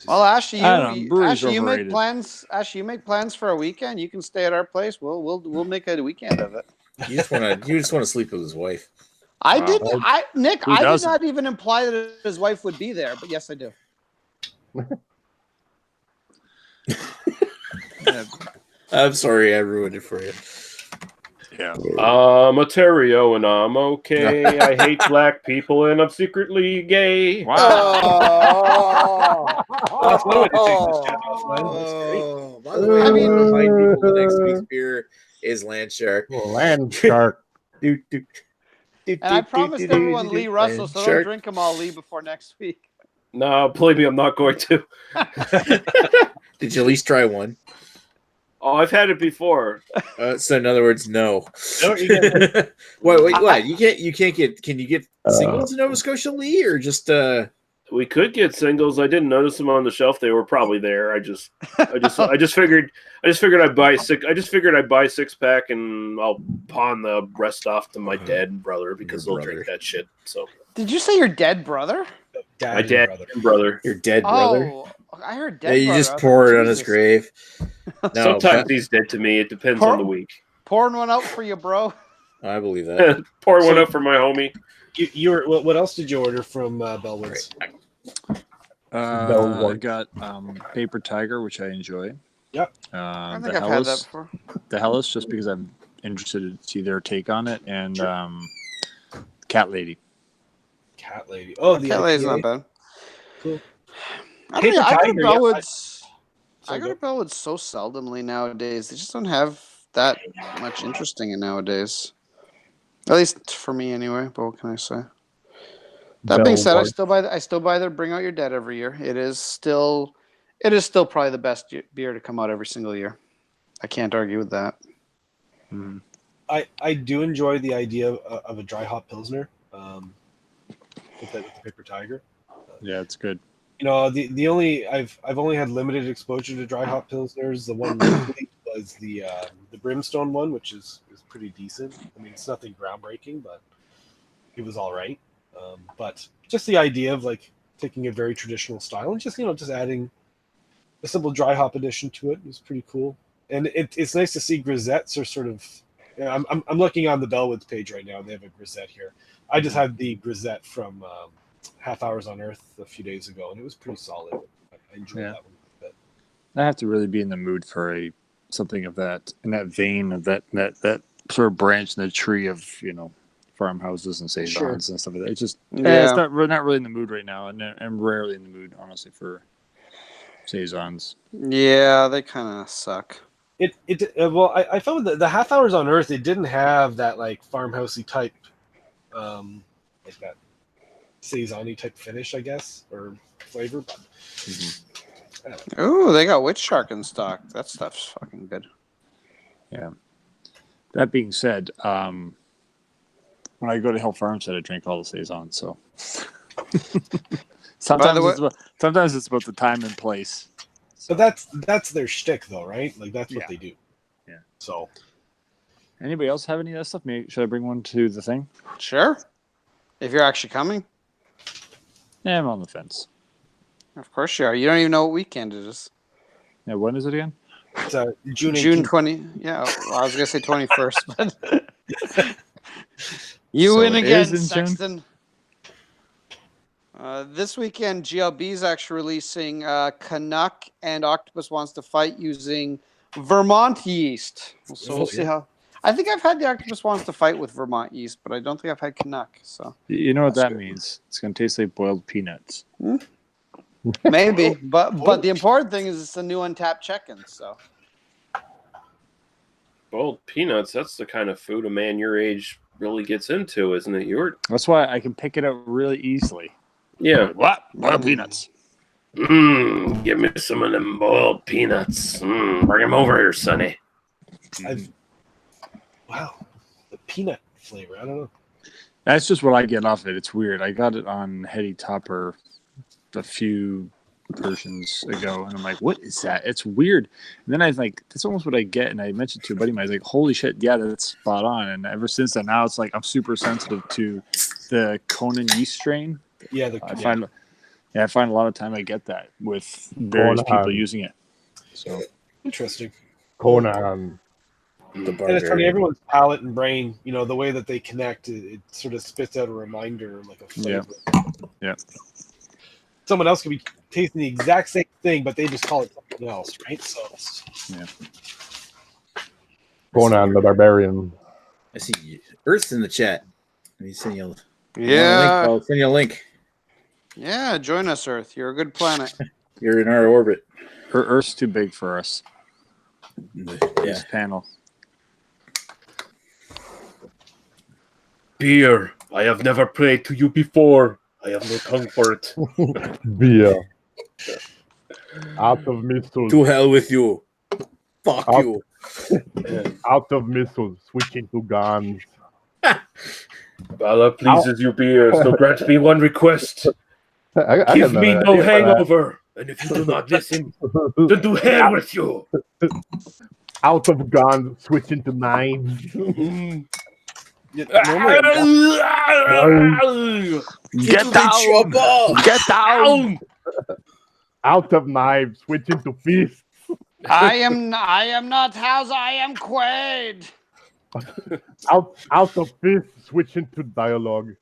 well, Ashley, you make overrated. plans. Ashley, you make plans for a weekend. You can stay at our place. We'll make a weekend of it. You just want to sleep with his wife. I did did doesn't? not even imply that his wife would be there, but yes, I do. I'm sorry, I ruined it for you. Yeah. I'm a Terrio and I'm okay. I hate black people and I'm secretly gay. Wow. That's one way to take this chat offline. That's great. By the way, I mean, remind people the next week's beer is Land Shark. Land Shark. And I promised everyone Lee Russell, so don't drink them all, Lee, before next week. No, believe me, I'm not going to. Did you at least try one? Oh, I've had it before. So in other words, no. No, you get Wait. You can't get. Can you get singles in Nova Scotia, Lee, or just? We could get singles. I didn't notice them on the shelf. They were probably there. I just figured I'd buy six. I just figured I'd buy 6-pack and I'll pawn the rest off to my dead brother because they'll drink that shit. So. Did you say your dead brother? My dead brother. Your dead brother. Oh, I heard dead. Yeah, you just pour it on his grave. No, sometimes he's dead to me. It depends on the week. Pouring one out for you, bro. I believe that. Pour one out for my homie. What else did you order from Bellwoods? I got Paper Tiger, which I enjoy. Yep. I think I've had that before. The Hellas, just because I'm interested to see their take on it, and Cat Lady. Cat Lady. Oh, the Cat Lady's not bad. Cool. I go to Bellwoods so seldomly nowadays. They just don't have that much interesting in nowadays. At least for me, anyway. But what can I say? That being said, I still buy their Bring Out Your Dead every year. It is still probably the best beer to come out every single year. I can't argue with that. Mm-hmm. I do enjoy the idea of a dry hop pilsner with the Paper Tiger. Yeah, it's good. The only I've only had limited exposure to dry hop pilsners. The one locally was the Brimstone one, which is pretty decent. I mean, it's nothing groundbreaking, but it was all right. But just the idea of like taking a very traditional style and just adding a simple dry hop addition to it was pretty cool. And it's nice to see grisettes are sort of. I'm looking on the Bellwoods page right now. They have a grisette here. I just had the grisette from Half Hours on Earth a few days ago, and it was pretty solid. I enjoyed that one a bit. I have to really be in the mood for something of that, in that vein of that sort of branch in the tree of farmhouses and saisons and stuff like that. It's just it's not really in the mood right now, and I'm rarely in the mood, honestly, for saisons. Yeah, they kind of suck. I found that the Half Hours on Earth, it didn't have that like farmhousey type, like that saison-y type finish, I guess, or flavor. But oh, they got Witch Shark in stock. That stuff's fucking good. Yeah. That being said, when I go to Hill Farmstead, I drink all the saisons. So sometimes it's about the time and place. So. But that's their shtick, though, right? Like that's what they do. Yeah. So, anybody else have any of that stuff? Should I bring one to the thing? Sure. If you're actually coming. Yeah, I'm on the fence. Of course you are. You don't even know what weekend it is. Yeah, when is it again? June 20. Yeah, well, I was gonna say 21st, but you So win it again, is in June? Sexton. This weekend, GLB is actually releasing Canuck and Octopus Wants to Fight using Vermont yeast. So we'll see how. I think I've had the Octopus Wants to Fight with Vermont yeast, but I don't think I've had Canuck. So You know what that means? It's going to taste like boiled peanuts. maybe, but the important thing is it's a new untapped check-in. So Boiled peanuts, that's the kind of food a man your age really gets into, isn't it? That's why I can pick it up really easily. Yeah. What? Boiled peanuts. Give me some of them boiled peanuts. Bring them over here, Sonny. Wow, the peanut flavor. I don't know. That's just what I get off it. It's weird. I got it on Hetty Topper a few versions ago, and I'm like, what is that? It's weird. And then I was like, that's almost what I get. And I mentioned to a buddy of mine, I was like, holy shit, yeah, that's spot on. And ever since then, now it's like I'm super sensitive to the Conan yeast strain. Yeah, I find a lot of time I get that with various people using it. So interesting. Conan. And it's funny, everyone's palate and brain, the way that they connect, it sort of spits out a reminder, like a flavor. Yeah. Someone else could be tasting the exact same thing, but they just call it something else, right? So, yeah. Conan the Barbarian. I see Earth's in the chat. Let me send you. yeah, I'll send you a link. yeah, join us, Earth. You're a good planet. You're in our orbit. Earth's too big for us. Yeah. This panel. Beer, I have never prayed to you before. I have no tongue for it. Beer. Out of missiles. To hell with you. Fuck you. Out of missiles. Switching to guns. Allah pleases you, beer, so grant me one request. I Give me no hangover, and if you do not listen, then do hell with you. Out of guns, switching to knives. Get Get down! Get down! Out of knives, switching to fists. I am not House. I am Quaid. Out of fists, switching to dialogue.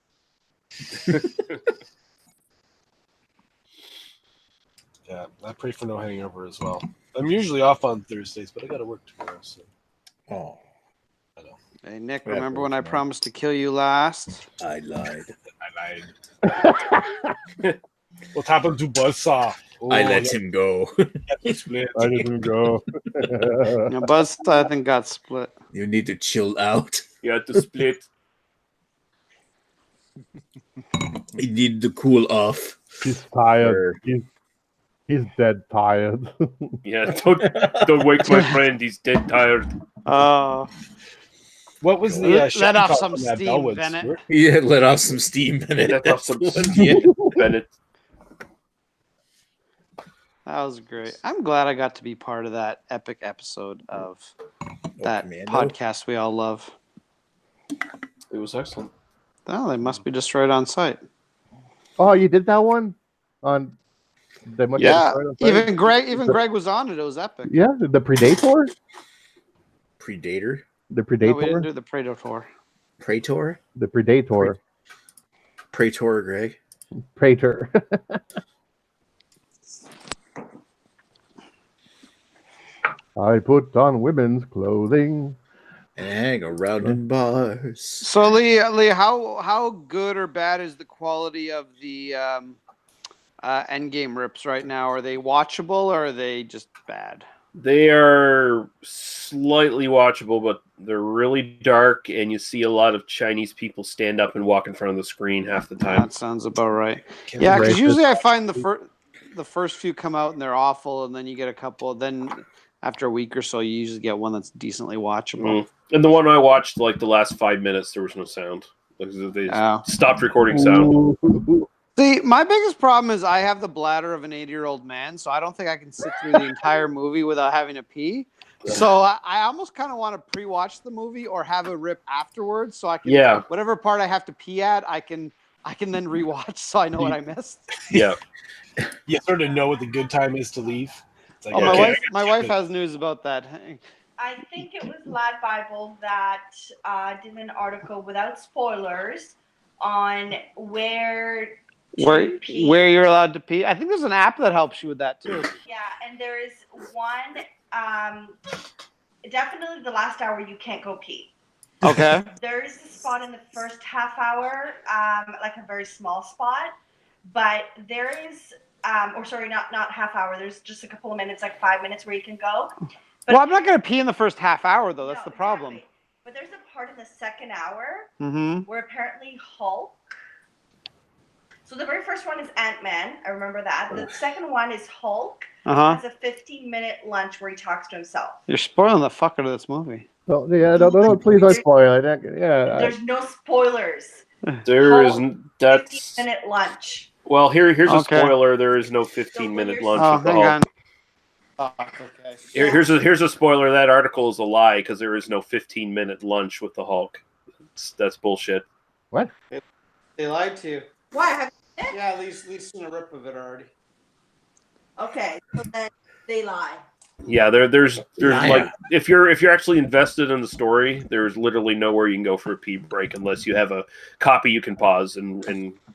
yeah, I pray for no hangover as well. I'm usually off on Thursdays, but I got to work tomorrow. So. Oh. Hey, Nick, remember when I promised to kill you last? I lied. What happened to Buzzsaw? I let him go. Split. I didn't go. No, Buzzsaw, I think, got split. You need to chill out. You had to split. You need to cool off. He's tired. He's dead tired. Yeah, don't wake my friend. He's dead tired. What was the let off some steam, Bennett? Stuart? Yeah, let off some steam, Bennett. Let off some steam, Bennett. That was great. I'm glad I got to be part of that epic episode of that podcast we all love. It was excellent. Oh, they must be destroyed on site. Oh, you did that one? Yeah, even Greg was on it. It was epic. Yeah, the Predator? Predator? The Predator? No, we didn't do the Predator. Praetor? The Predator. Praetor, Greg. Praetor. I put on women's clothing and hang around in bars. So Lee, how good or bad is the quality of the Endgame rips right now? Are they watchable or are they just bad? They are slightly watchable, but they're really dark, and you see a lot of Chinese people stand up and walk in front of the screen half the time. That sounds about right. Yeah, because usually I find the first few come out and they're awful, and then you get a couple. Then after a week or so, you usually get one that's decently watchable. And the one I watched, like the last 5 minutes, there was no sound. They stopped recording sound. See, my biggest problem is I have the bladder of an 80-year-old man, so I don't think I can sit through the entire movie without having to pee. So I almost kind of want to pre-watch the movie or have a rip afterwards, so I can whatever part I have to pee at, I can then rewatch, so I know what I missed. Yeah, you sort of know what the good time is to leave. It's like, Oh, okay, my wife has news about that. I think it was Lad Bible that did an article without spoilers on where you're allowed to pee. I think there's an app that helps you with that too. Yeah, and there is one. Definitely the last hour you can't go pee. Okay. There is a spot in the first half hour, like a very small spot, but there is, or sorry, not half hour. There's just a couple of minutes, like 5 minutes, where you can go. But Well, I'm not gonna pee in the first half hour though. That's no, the problem. exactly. But there's a part in the second hour Mm-hmm. where apparently Hulk. So the very first one is Ant-Man. I remember that. The second one is Hulk. Has a 15-minute lunch where he talks to himself. You're spoiling the fuck out of this movie. No, please don't spoil it. There's no spoilers. There is Hulk, that's 15-minute lunch. well. Here's a Okay. spoiler. There is no 15-minute lunch Oh, with the hang Hulk. on. Oh, okay. Here's a spoiler. That article is a lie because there is no 15-minute lunch with the Hulk. That's bullshit. What? They lied to you. Why? Yeah, at least seen a rip of it already. Okay, so then they lie. Yeah, there's Yeah. like if you're actually invested in the story, there's literally nowhere you can go for a pee break unless you have a copy you can pause and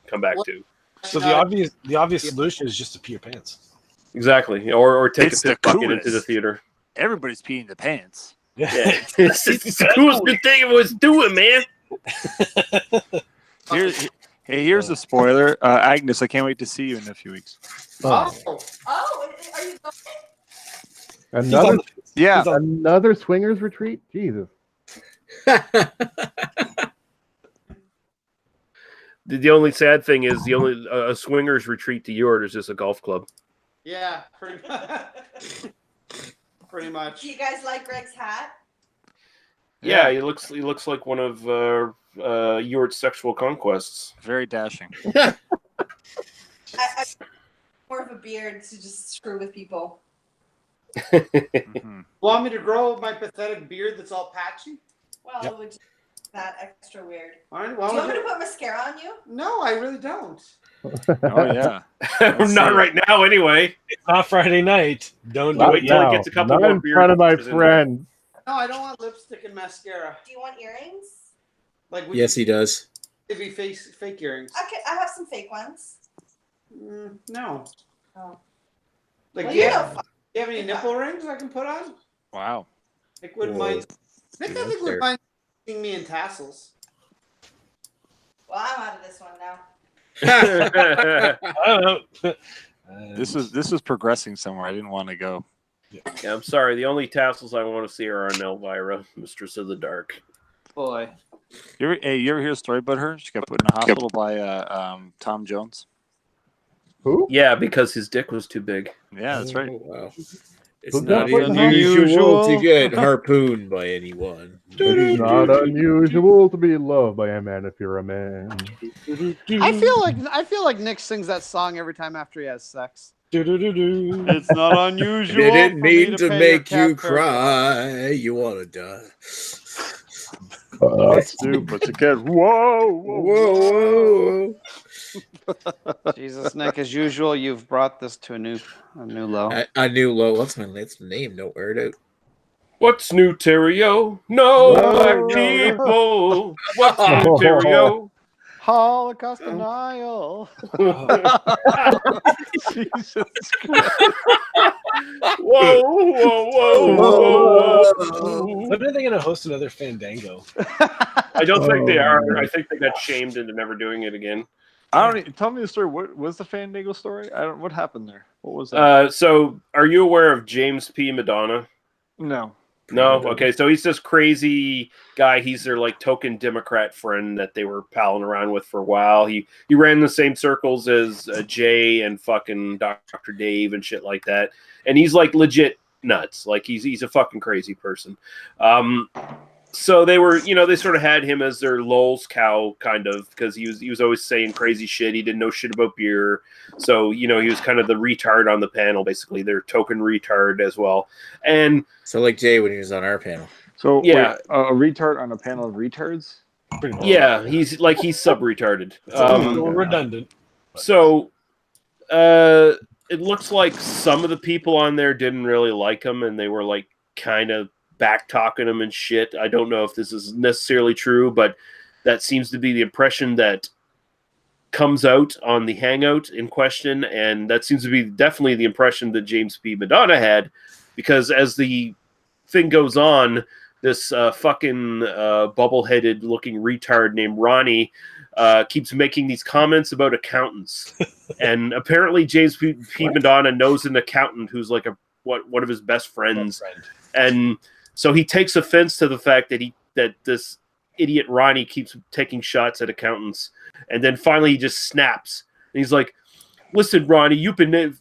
come back to. So the obvious solution is just to pee your pants. Exactly, or take It's a piss the bucket into the coolest. theater. Everybody's peeing the pants. Yeah, it's the coolest good thing it was doing, man. Here's a spoiler. Agnes, I can't wait to see you in a few weeks. Oh, are you Another Yeah. another swingers retreat? Jesus. The only sad thing is the only a swingers retreat to yours is just a golf club. Yeah, pretty much. Do you guys like Greg's hat? Yeah, he looks like one of Yort's sexual conquests. Very dashing. I more of a beard to just screw with people. Mm-hmm. Want me to grow my pathetic beard that's all patchy? Well, it would just be that extra weird. All right, Do you want me to put mascara on you? No, I really don't. Oh yeah. Not right now, anyway. It's not Friday night. Don't do Not wait it till yet. he gets a couple Not more in beer front of my pictures in there. friend. No, I don't want lipstick and mascara. Do you want earrings? Like Yes, he does. Maybe fake earrings. I have some fake ones. No. Oh. Like, Well, do you you have know, any nipple rings I can put on? Wow. Nick wouldn't Whoa. mind. Nick doesn't There. mind seeing me in tassels. well, I'm out of this one now. I don't know. This is progressing somewhere. I didn't want to go. Yeah, I'm sorry. The only tassels I want to see are on Elvira, Mistress of the Dark. Boy. You ever hear a story about her? She got put in a hospital by Tom Jones. Who? Yeah, because his dick was too big. Yeah, that's right. Oh, wow. It's Who not got unusual to get harpooned by anyone. It's not unusual to be loved by a man if you're a man. I feel like Nick sings that song every time after he has sex. Do-do-do-do. It's not unusual. Didn't for me mean to pay make your you cat fare. cry. You want to die. Let's do pussycat. Whoa, Whoa, whoa. Jesus, Nick, as usual, you've brought this to a new low. I knew low. What's my name? Don't wear it out. What's new, Terrio? No, No, black no, people. What's new, Oh. Terrio? Holocaust denial. Jesus Christ. Whoa, whoa, whoa, whoa. When are they going to host another Fandango? I don't think they are. I think they got shamed into never doing it again. I don't. Tell me the story. What was the Fandango story? I don't. What happened there? What was that? So, are you aware of James P. Madonna? No. No? Okay, so he's this crazy guy. He's their, like, token Democrat friend that they were palling around with for a while. He ran in the same circles as Jay and fucking Dr. Dave and shit like that. And he's, like, legit nuts. Like, he's a fucking crazy person. So they were, they sort of had him as their lulz cow, kind of, because he was always saying crazy shit. He didn't know shit about beer. So, he was kind of the retard on the panel, basically. Their token retard as well. And So like Jay when he was on our panel. So Yeah. wait, a retard on a panel of retards. Pretty much. yeah, he's sub-retarded. It's a little redundant. So, it looks like some of the people on there didn't really like him, and they were like kind of back talking him and shit. I don't know if this is necessarily true, but that seems to be the impression that comes out on the hangout in question, and that seems to be definitely the impression that James P. Madonna had, because as the thing goes on, this fucking bubble-headed looking retard named Ronnie keeps making these comments about accountants. And apparently James P. Madonna knows an accountant who's like one of his best friends. And so he takes offense to the fact that this idiot Ronnie keeps taking shots at accountants. And then finally he just snaps. And he's like, listen, Ronnie, you've been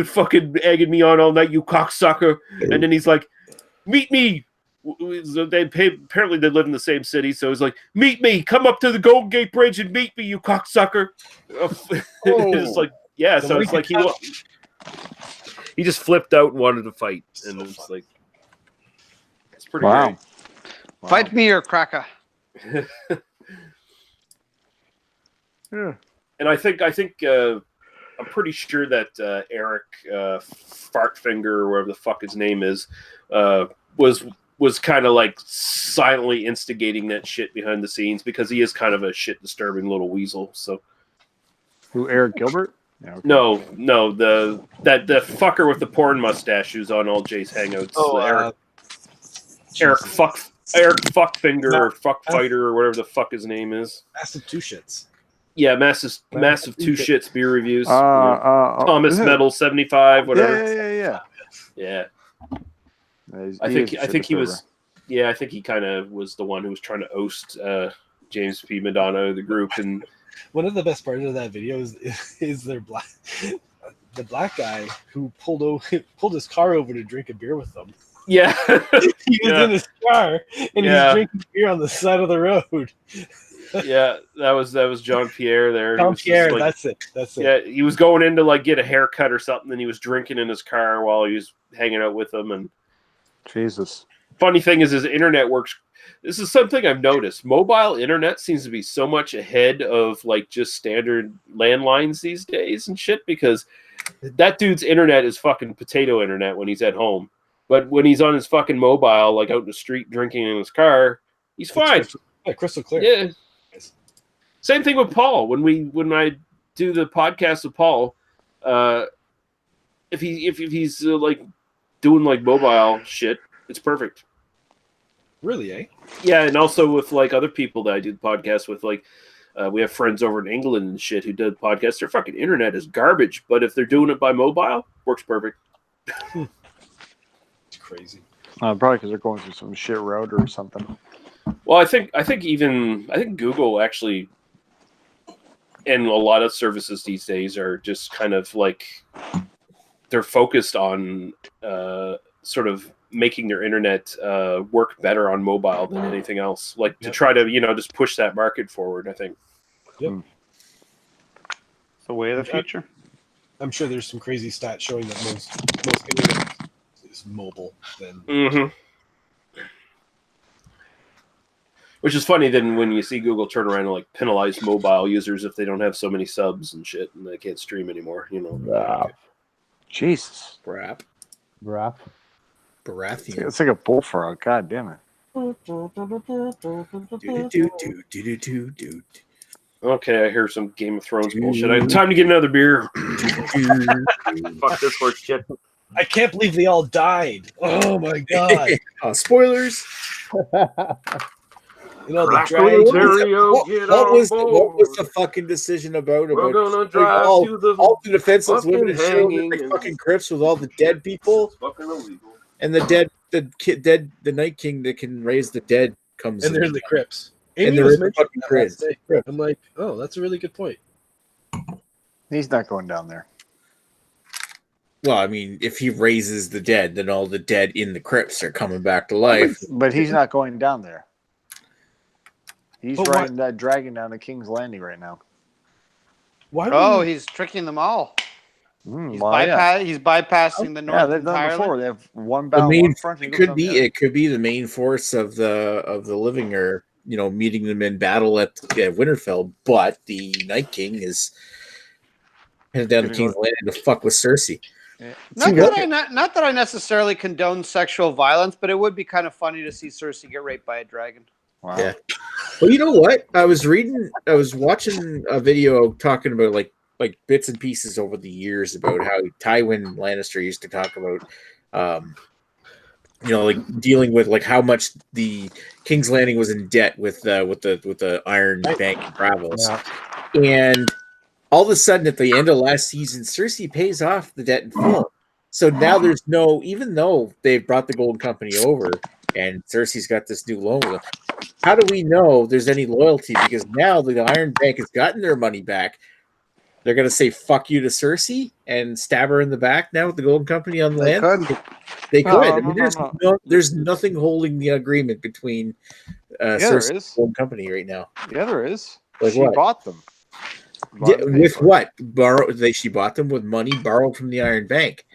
fucking egging me on all night, you cocksucker. And then he's like, meet me. Apparently they live in the same city, so he's like, meet me, come up to the Golden Gate Bridge and meet me, you cocksucker. It's like, yeah, so it's like he just flipped out and wanted to fight, and it's like, it's pretty great. Wow. Fight me or cracker. Yeah. And I think I'm pretty sure that Eric Fartfinger, or whatever the fuck his name is, was kind of like silently instigating that shit behind the scenes, because he is kind of a shit disturbing little weasel. So, who, Eric Gilbert? Yeah, okay. No, the fucker with the porn mustache who's on all Jay's hangouts. Oh, Eric Fuckfinger or Fuckfighter or whatever the fuck his name is. Massive Two Shits. Yeah, massive Two Shits beer reviews. Thomas Metal 75, whatever. Yeah. I think he was. Yeah, I think he kind of was the one who was trying to oust James P. Madonna of the group. And one of the best parts of that video is the black guy who pulled his car over to drink a beer with them. Yeah, he was in his car and he's drinking beer on the side of the road. Yeah, that was John Pierre there. John Pierre, that's it. Yeah, he was going in to like get a haircut or something, and he was drinking in his car while he was hanging out with them. And Jesus. Funny thing is, his internet works. This is something I've noticed. Mobile internet seems to be so much ahead of like just standard landlines these days and shit, because that dude's internet is fucking potato internet when he's at home. But when he's on his fucking mobile, like out in the street drinking in his car, he's fine. Crystal clear. Yeah. Same thing with Paul. When I do the podcast with Paul, if he's like doing like mobile shit, it's perfect. Really, eh? Yeah, and also with like other people that I do the podcast with, like we have friends over in England and shit who do podcasts. Their fucking internet is garbage, but if they're doing it by mobile, works perfect. It's crazy. Probably because they're going through some shit router or something. Well, I think Google actually, and a lot of services these days are just kind of like they're focused on sort of making their internet work better on mobile than anything else, like to try to just push that market forward. I think. Yep. It's the way of the future. I'm sure there's some crazy stats showing that most internet is mobile. Then. Mm-hmm. Which is funny then when you see Google turn around and like penalize mobile users if they don't have so many subs and shit and they can't stream anymore. Jesus. Brap. Barathian. It's like a bullfrog. God damn it. Okay, I hear some Game of Thrones bullshit. I have time to get another beer. Fuck this horse shit. I can't believe they all died. Oh my god. Spoilers. What was the fucking decision about we're gonna drive all, to the all the defenseless women and children like fucking crypts with all the dead people? Fucking illegal. And the Night King that can raise the dead comes and there's the crypts. And there is the fucking crypts. I'm like, oh, that's a really good point. He's not going down there. Well, I mean, if he raises the dead, then all the dead in the crypts are coming back to life. But he's not going down there. He's riding that dragon down to King's Landing right now. He's tricking them all. He's bypassing the north. Yeah, they've done it before. They have one bound, one front. It could be the main force of the living, or meeting them in battle at Winterfell. But the Night King is headed down to King's Landing to fuck with Cersei. Yeah. Not that I necessarily condone sexual violence, but it would be kind of funny to see Cersei get raped by a dragon. Wow. Yeah. Well, you know what? I was watching a video talking about like bits and pieces over the years about how Tywin Lannister used to talk about, like dealing with like how much the King's Landing was in debt with the Iron Bank and Bravos, and all of a sudden at the end of last season, Cersei pays off the debt in full. So now there's no, even though they've brought the Golden Company over and Cersei's got this new loan with them, how do we know there's any loyalty? Because now the Iron Bank has gotten their money back. They're going to say fuck you to Cersei and stab her in the back now with the Golden Company on the land? They could. There's nothing holding the agreement between Cersei and the Golden Company right now. Yeah, there is. Like she bought them. With what? She bought them with money borrowed from the Iron Bank.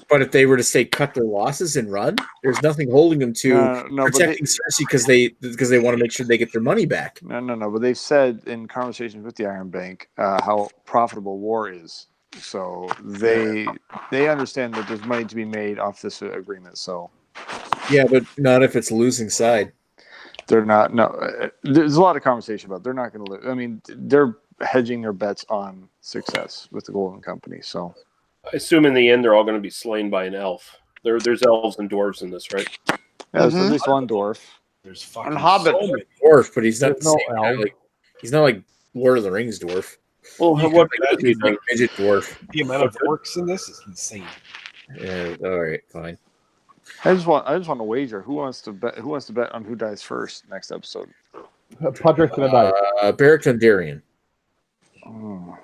But if they were to say cut their losses and run, there's nothing holding them to protecting Cersei because they want to make sure they get their money back. No. But they've said in conversations with the Iron Bank how profitable war is. So they understand that there's money to be made off this agreement. So yeah, but not if it's losing side. They're not. No, there's a lot of conversation about. They're not going to lose. I mean, they're hedging their bets on success with the Golden Company. So I assume in the end they're all going to be slain by an elf. There's elves and dwarves in this, right? Yeah, there's at least one dwarf. There's fucking Hobbit dwarf, but he's not he's not like Lord of the Rings dwarf. Well, what he's like midget dwarf. The amount of orcs in this is insane. Yeah. All right. Fine. I just want to wager. Who wants to bet on who dies first next episode? Podrick's gonna die. Beric Dondarrion. Oh.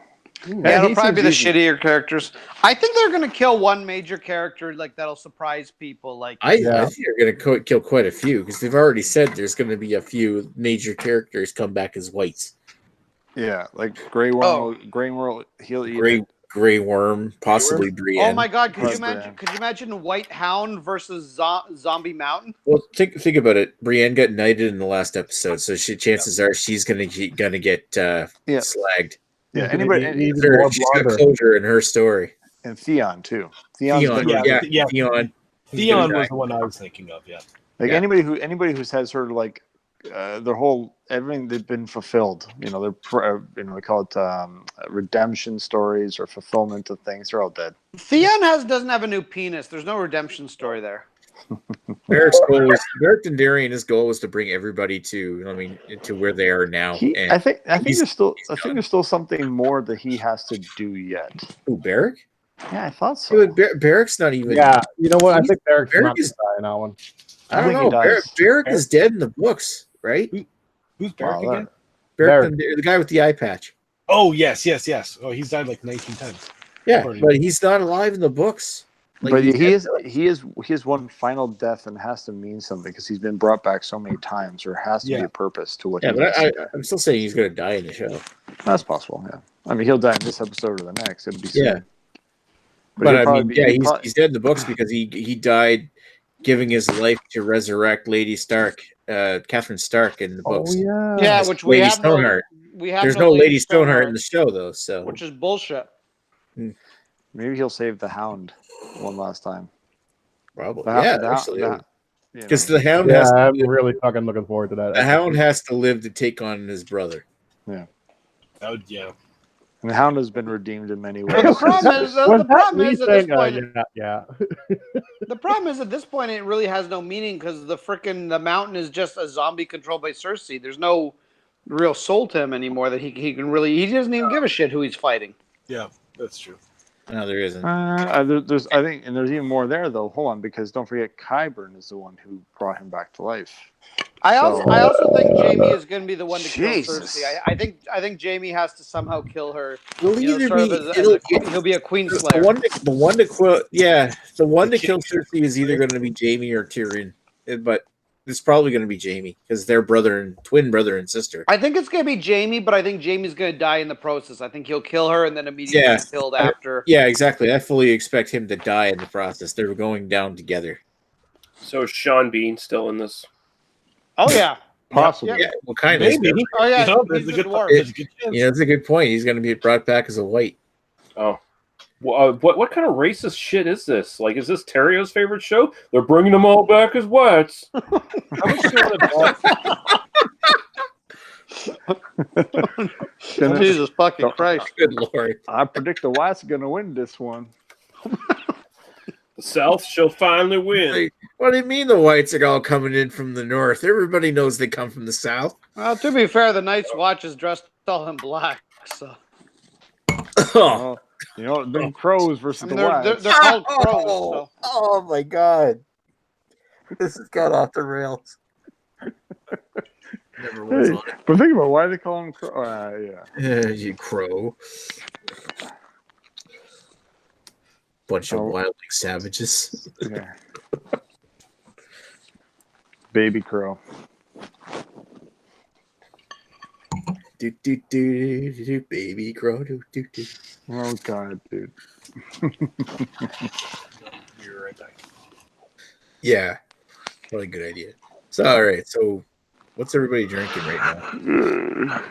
Yeah, it'll probably be the shittier characters. I think they're going to kill one major character like that'll surprise people. Like I think they're going to kill quite a few because they've already said there's going to be a few major characters come back as whites. Yeah, like Grey Worm. Grey Worm. He'll eat Grey Worm, possibly Brienne. Oh my God! Could you imagine White Hound versus Zombie Mountain? Well, think about it. Brienne got knighted in the last episode, so chances are she's going to get slagged. Yeah, anybody she's got closure in her story. And Theon too. Theon was the one I was thinking of. Yeah, anybody who says her like their whole everything they've been fulfilled. You know, they call it redemption stories or fulfillment of things. They're all dead. Theon doesn't have a new penis. There's no redemption story there. Beric Dondarrion's goal was to bring everybody to where they are now. I think there's still something more that he has to do yet. Who, Beric? Yeah, I thought so. Barrick's not even. Yeah, you know what? I think Beric is dying that one. I don't know. Beric is dead in the books, right? Who's Beric again? Beric, the guy with the eye patch. Oh yes. Oh, he's died like 19 times. Yeah, but he's not alive in the books. Like, but he is one final death and has to mean something because he's been brought back so many times. There has to be a purpose to what. Yeah, but I'm still saying he's going to die in the show. That's possible. Yeah, I mean he'll die in this episode or the next. It'll be soon. Yeah. But I mean, he's dead in the books because he died giving his life to resurrect Lady Stark, Catherine Stark in the books. Oh yeah, which Lady Stoneheart. There's no Lady Stoneheart in the show though, so which is bullshit. Maybe he'll save the Hound one last time. Probably, because the Hound. Yeah, I'm really fucking looking forward to that. The Hound has to live to take on his brother. Yeah. Yeah. And the Hound has been redeemed in many ways. The problem is at this point it really has no meaning because the mountain is just a zombie controlled by Cersei. There's no real soul to him anymore that he can really. He doesn't even give a shit who he's fighting. Yeah, that's true. No, there isn't. There's even more there though. Hold on, because don't forget, Qyburn is the one who brought him back to life. I also think Jaime is going to to be the one to kill Cersei. I think Jaime has to somehow kill her. He'll be a queen slayer. The one to kill Cersei is either going to be Jaime or Tyrion, but it's probably going to be Jaime because they're twin brother and sister. I think it's going to be Jaime, but I think Jaime's going to die in the process. I think he'll kill her and then immediately be killed after. Yeah, exactly. I fully expect him to die in the process. They're going down together. So is Sean Bean still in this? Oh yeah, possibly. Yeah, well, kind of. Maybe. Oh yeah, there's a good chance. Yeah, that's a good point. He's going to be brought back as a white. Oh. What kind of racist shit is this? Like, is this Terrio's favorite show? They're bringing them all back as whites. How much do you want to Jesus fucking Christ. Good Lord. I predict the Whites are going to win this one. The South shall finally win. Like, what do you mean the whites are all coming in from the north? Everybody knows they come from the south. Well, to be fair, the Night's Watch is dressed all in black, so. Oh, Them crows versus the Whites. They're called crows. So. Oh my God. This has got off the rails. Never was on it. But think about why they call them crow. Yeah. You crow. Bunch of wildling savages. Yeah. Baby crow. Do, baby crow. Do. Oh God, dude. You're right back. Yeah. What a good idea. So, all right. So, what's everybody drinking right now?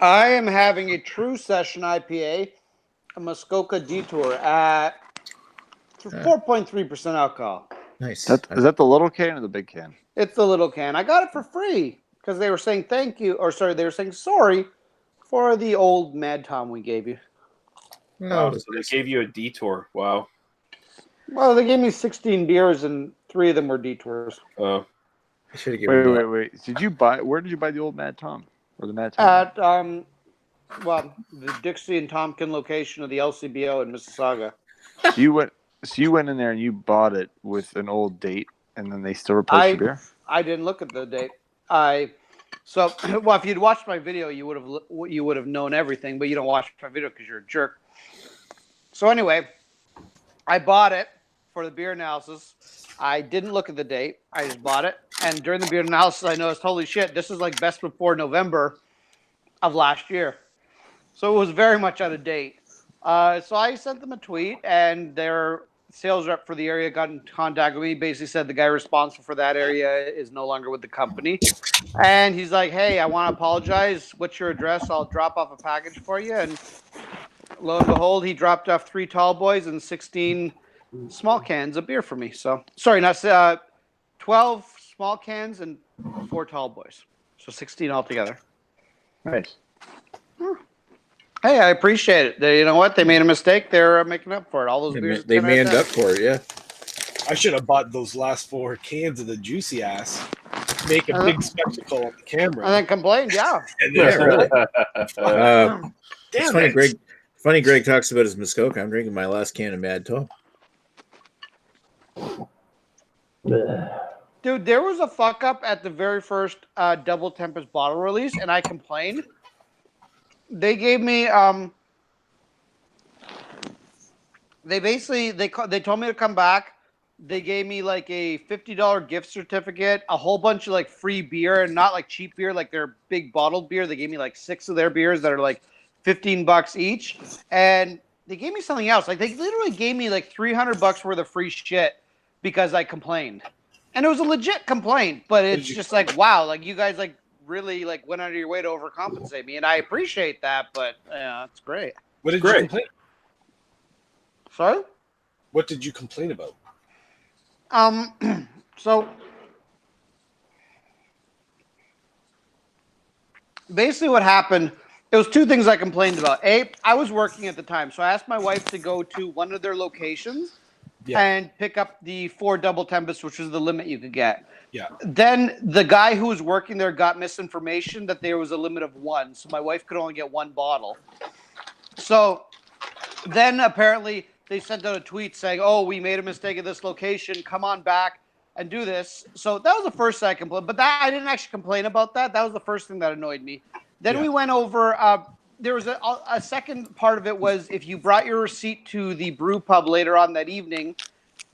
I am having a True Session IPA, a Muskoka Detour at 4.3% alcohol. Nice. Is that the little can or the big can? It's the little can. I got it for free because they were saying they were saying sorry for the old Mad Tom we gave you. Wow, so they gave you a detour. Wow. Well, they gave me 16 beers and 3 of them were detours. I should have given Wait. Where did you buy the old Mad Tom? Or the Mad Tom? At the Dixie and Tompkin location of the LCBO in Mississauga. So you went in there and you bought it with an old date, and then they still replaced your beer? I didn't look at the date. If you'd watched my video, you would have known everything, but you don't watch my video because you're a jerk. So anyway, I bought it for the beer analysis. I didn't look at the date. I just bought it, and during the beer analysis, I noticed, holy shit, this is like best before November of last year. So it was very much out of date. So I sent them a tweet, and their sales rep for the area got in contact with me. Basically said the guy responsible for that area is no longer with the company. And he's like, hey, I want to apologize. What's your address? I'll drop off a package for you. And lo and behold, he dropped off 3 tall boys and 16 small cans of beer for me. So, sorry, not 12 small cans and 4 tall boys. So 16 altogether. Nice. Hey, I appreciate it. You know what? They made a mistake. They're making up for it. All those beers. They manned up for it, yeah. I should have bought those last 4 cans of the juicy ass. Make a big spectacle on the camera. And then complained, yeah. Really. Damn Funny Greg talks about his Muskoka. I'm drinking my last can of Mad Tom. Dude, there was a fuck up at the very first Double Tempest bottle release, and I complained. They gave me they told me to come back. They gave me like a $50 gift certificate, a whole bunch of like free beer, and not like cheap beer, like their big bottled beer. They gave me like 6 of their beers that are like $15 each, and they gave me something else. Like they literally gave me like $300 worth of free shit because I complained, and it was a legit complaint. But it's just like, wow, like you guys like really like went out of your way to overcompensate me, and I appreciate that. But yeah, it's great. What did you complain? Sorry? What did you complain about? So basically what happened, it was 2 things I complained about. A, I was working at the time, so I asked my wife to go to one of their locations and pick up the 4 Double Tempests, which was the limit you could get. Yeah. Then the guy who was working there got misinformation that there was a limit of 1, so my wife could only get 1 bottle. So then apparently they sent out a tweet saying, oh, we made a mistake at this location. Come on back and do this. So that was the first thing I complained. But that I didn't actually complain about that. That was the first thing that annoyed me. Then we went over there was a second part of it was if you brought your receipt to the brew pub later on that evening,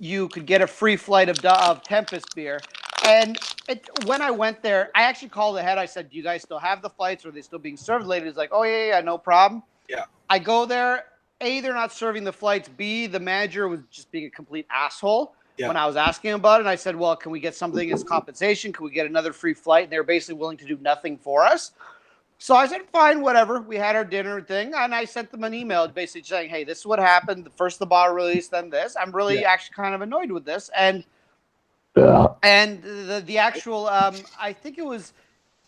you could get a free flight of Tempest beer. And when I went there, I actually called ahead. I said, do you guys still have the flights? Are they still being served later? He's like, oh, yeah, no problem. Yeah. I go there. A, they're not serving the flights. B, the manager was just being a complete asshole when I was asking about it. And I said, well, can we get something as compensation? Can we get another free flight? And they were basically willing to do nothing for us. So I said, fine, whatever. We had our dinner thing, and I sent them an email basically saying, hey, this is what happened. First the bottle release, then this. I'm really actually kind of annoyed with this. And the actual, I think it was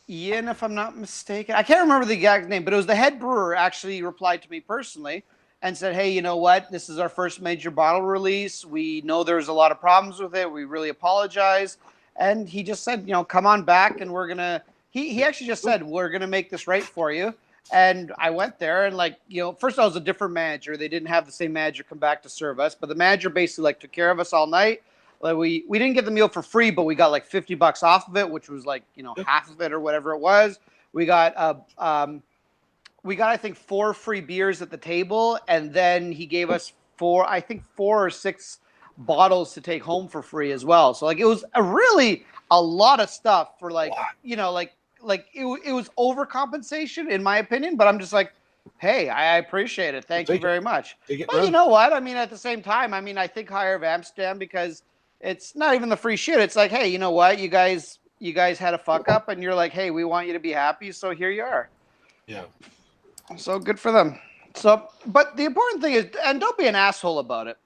Ian, if I'm not mistaken. I can't remember the exact name, but it was the head brewer actually replied to me personally and said, hey, you know what? This is our first major bottle release. We know there's a lot of problems with it. We really apologize. And he just said, come on back and we're going to, he actually just said, we're going to make this right for you. And I went there and first I was a different manager. They didn't have the same manager come back to serve us, but the manager basically took care of us all night. Like we didn't get the meal for free, but we got like $50 off of it, which was half of it or whatever it was. We got I think 4 free beers at the table, and then he gave us 4 or 6 bottles to take home for free as well. So it was a lot of stuff for it was overcompensation in my opinion, but I'm just like, hey, I appreciate it. Thank you very much. But you know what? I mean, at the same time, I think higher of Amsterdam because it's not even the free shit. It's like, hey, you know what? You guys had a fuck up and you're like, hey, we want you to be happy. So here you are. Yeah. So good for them. So, but the important thing is, and don't be an asshole about it.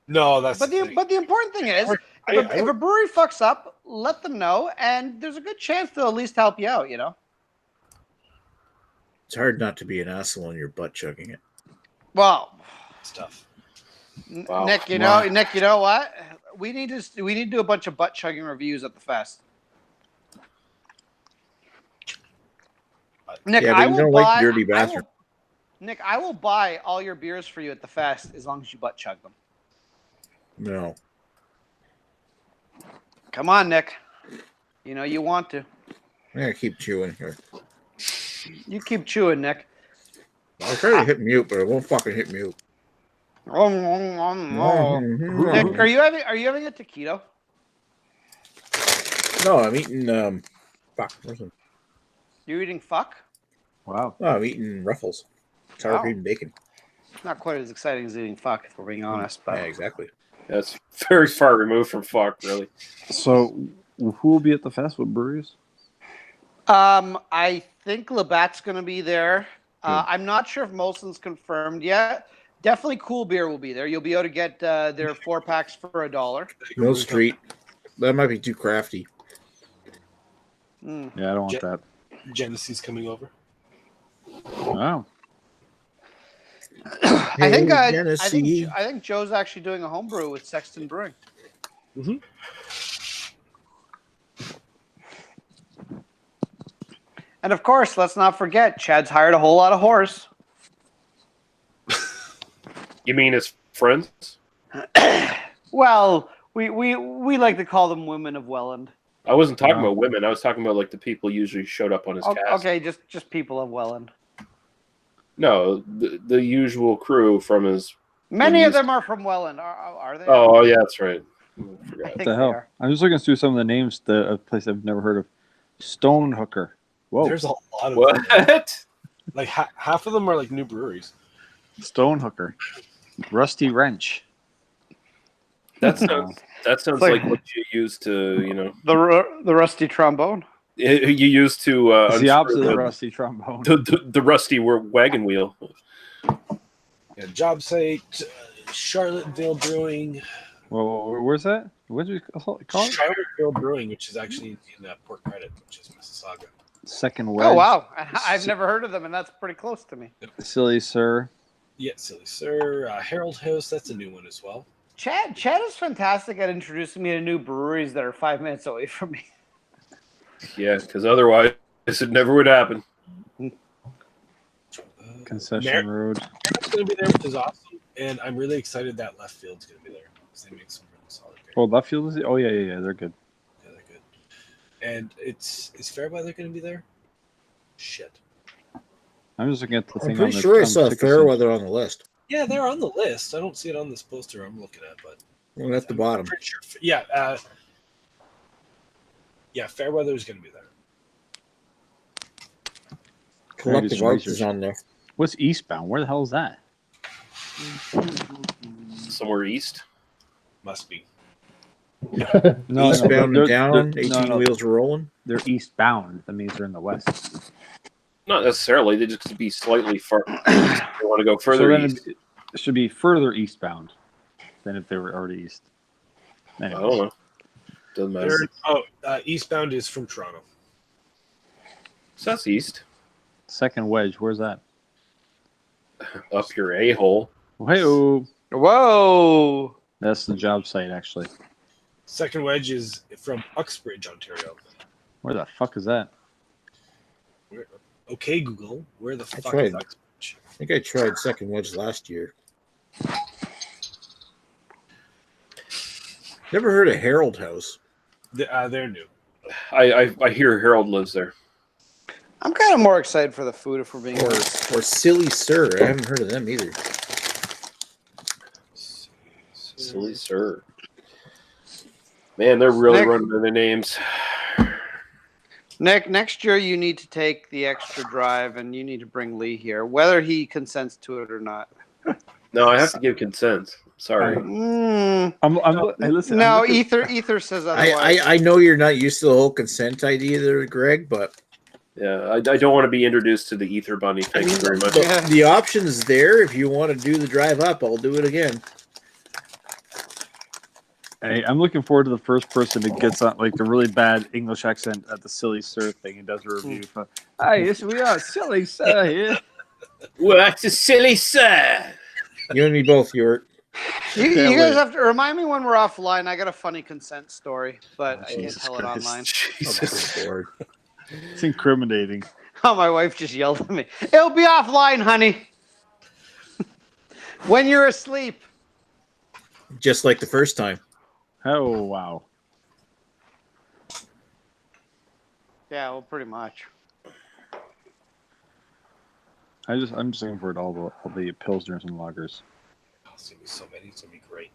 No, that's. But the important thing is, if a brewery fucks up, let them know, and there's a good chance they'll at least help you out. It's hard not to be an asshole when you're butt chugging it. Well, stuff. Wow. Nick, you know what? We need to do a bunch of butt chugging reviews at the fest. Nick, yeah, but you don't like dirty bathroom. Nick, I will buy all your beers for you at the fest as long as you butt chug them. No. Come on, Nick. You want to. I'm going to keep chewing here. You keep chewing, Nick. I'll try to hit mute, but it won't fucking hit mute. Nick, are you having a taquito? No, I'm eating fuck. You're eating fuck? Wow. No, I'm eating Ruffles. Sour cream and bacon. Not quite as exciting as eating fuck, if we're being honest. But yeah, exactly. That's very far removed from fuck, really. So, who will be at the fest? What breweries? I think Labatt's going to be there. I'm not sure if Molson's confirmed yet. Definitely Cool Beer will be there. You'll be able to get their 4-packs for $1. Mill Street. That might be too crafty. Yeah, I don't want that. Genesee's coming over. Wow. I think Joe's actually doing a homebrew with Sexton Brewing. Mm-hmm. And of course, let's not forget, Chad's hired a whole lot of horse. You mean his friends? Well, we like to call them women of Welland. I wasn't talking about women. I was talking about the people usually showed up on his cast. Okay, just people of Welland. No, the usual crew from his. Many of them are from Welland. Are they? Oh, yeah, that's right. I forgot. What the hell? I'm just looking through some of the names. A place I've never heard of. Stonehooker. Whoa. There's a lot of what? Them. Half of them are new breweries. Stonehooker. Rusty Wrench. That sounds like what you use to, the rusty trombone. You use to it's the opposite of the rusty trombone. The rusty wagon wheel. Yeah, Job Site, Charlottesville Brewing. Well, where's that? What did you call it? Charlottesville Brewing, which is actually in Port Credit, which is Mississauga. Second Wedge. Oh wow, I've never heard of them, and that's pretty close to me. Silly Sir. Yeah, Silly Sir. Harold House, that's a new one as well. Chad is fantastic at introducing me to new breweries that are 5 minutes away from me. Yeah, because otherwise it never would happen. Concession Road. It's going to be there, which is awesome, and I'm really excited that Left Field's going to be there because they make some really solid beer. Oh, Left Field is? Oh yeah, they're good. Yeah, they're good. And is Fairweather going to be there? Shit. I'm just looking at the thing. I'm pretty sure I saw Fairweather on the list. Yeah, they're on the list. I don't see it on this poster I'm looking at, but well, at the bottom. Pretty sure. Yeah, Fairweather is going to be there. Collective Arts is on there. What's Eastbound? Where the hell is that? Somewhere east. Must be. No, eastbound and down. 18 wheels rolling. They're eastbound. That means they're in the west. Not necessarily. They just be slightly far east. They want to go further east. It should be further eastbound than if they were already east. I don't know. Doesn't matter. Eastbound is from Toronto. So that's east. Second wedge, where's that? Up your a-hole. Whoa! That's the job site, actually. Second wedge is from Uxbridge, Ontario. Where the fuck is that? Okay, Google, where the fuck tried. is Uxbridge? I think I tried second wedge last year. Never heard of Harold House. They're new. I hear Harold lives there. I'm kind of more excited for the food if we're being Or honest. Silly Sir. I haven't heard of them either. Silly Sir. Man, they're really Nick? running the names. Nick, next year you need to take the extra drive and you need to bring Lee here, whether he consents to it or not. No, I have to give consent. Sorry. Hey, listen. No, Ether says otherwise. I know you're not used to the whole consent idea there, Greg, but Yeah, I don't want to be introduced to the Ether Bunny. Thank you very much. the option's there. If you want to do the drive up, I'll do it again. Hey, I'm looking forward to the first person that gets on like the really bad English accent at the Silly Sir thing and does a review. Hey, yes, we are Silly Sir here. Well, that's a Silly Sir. You and me both, York. You guys have to remind me when we're offline. I got a funny consent story, but I can't tell it online. Jesus. Lord. It's incriminating. Oh, my wife just yelled at me. It'll be offline, honey. When you're asleep. Just like the first time. Oh wow. Yeah, well, pretty much. I'm just looking forward to all the pilsners and lagers. Oh, it's gonna be so many. It's gonna be great.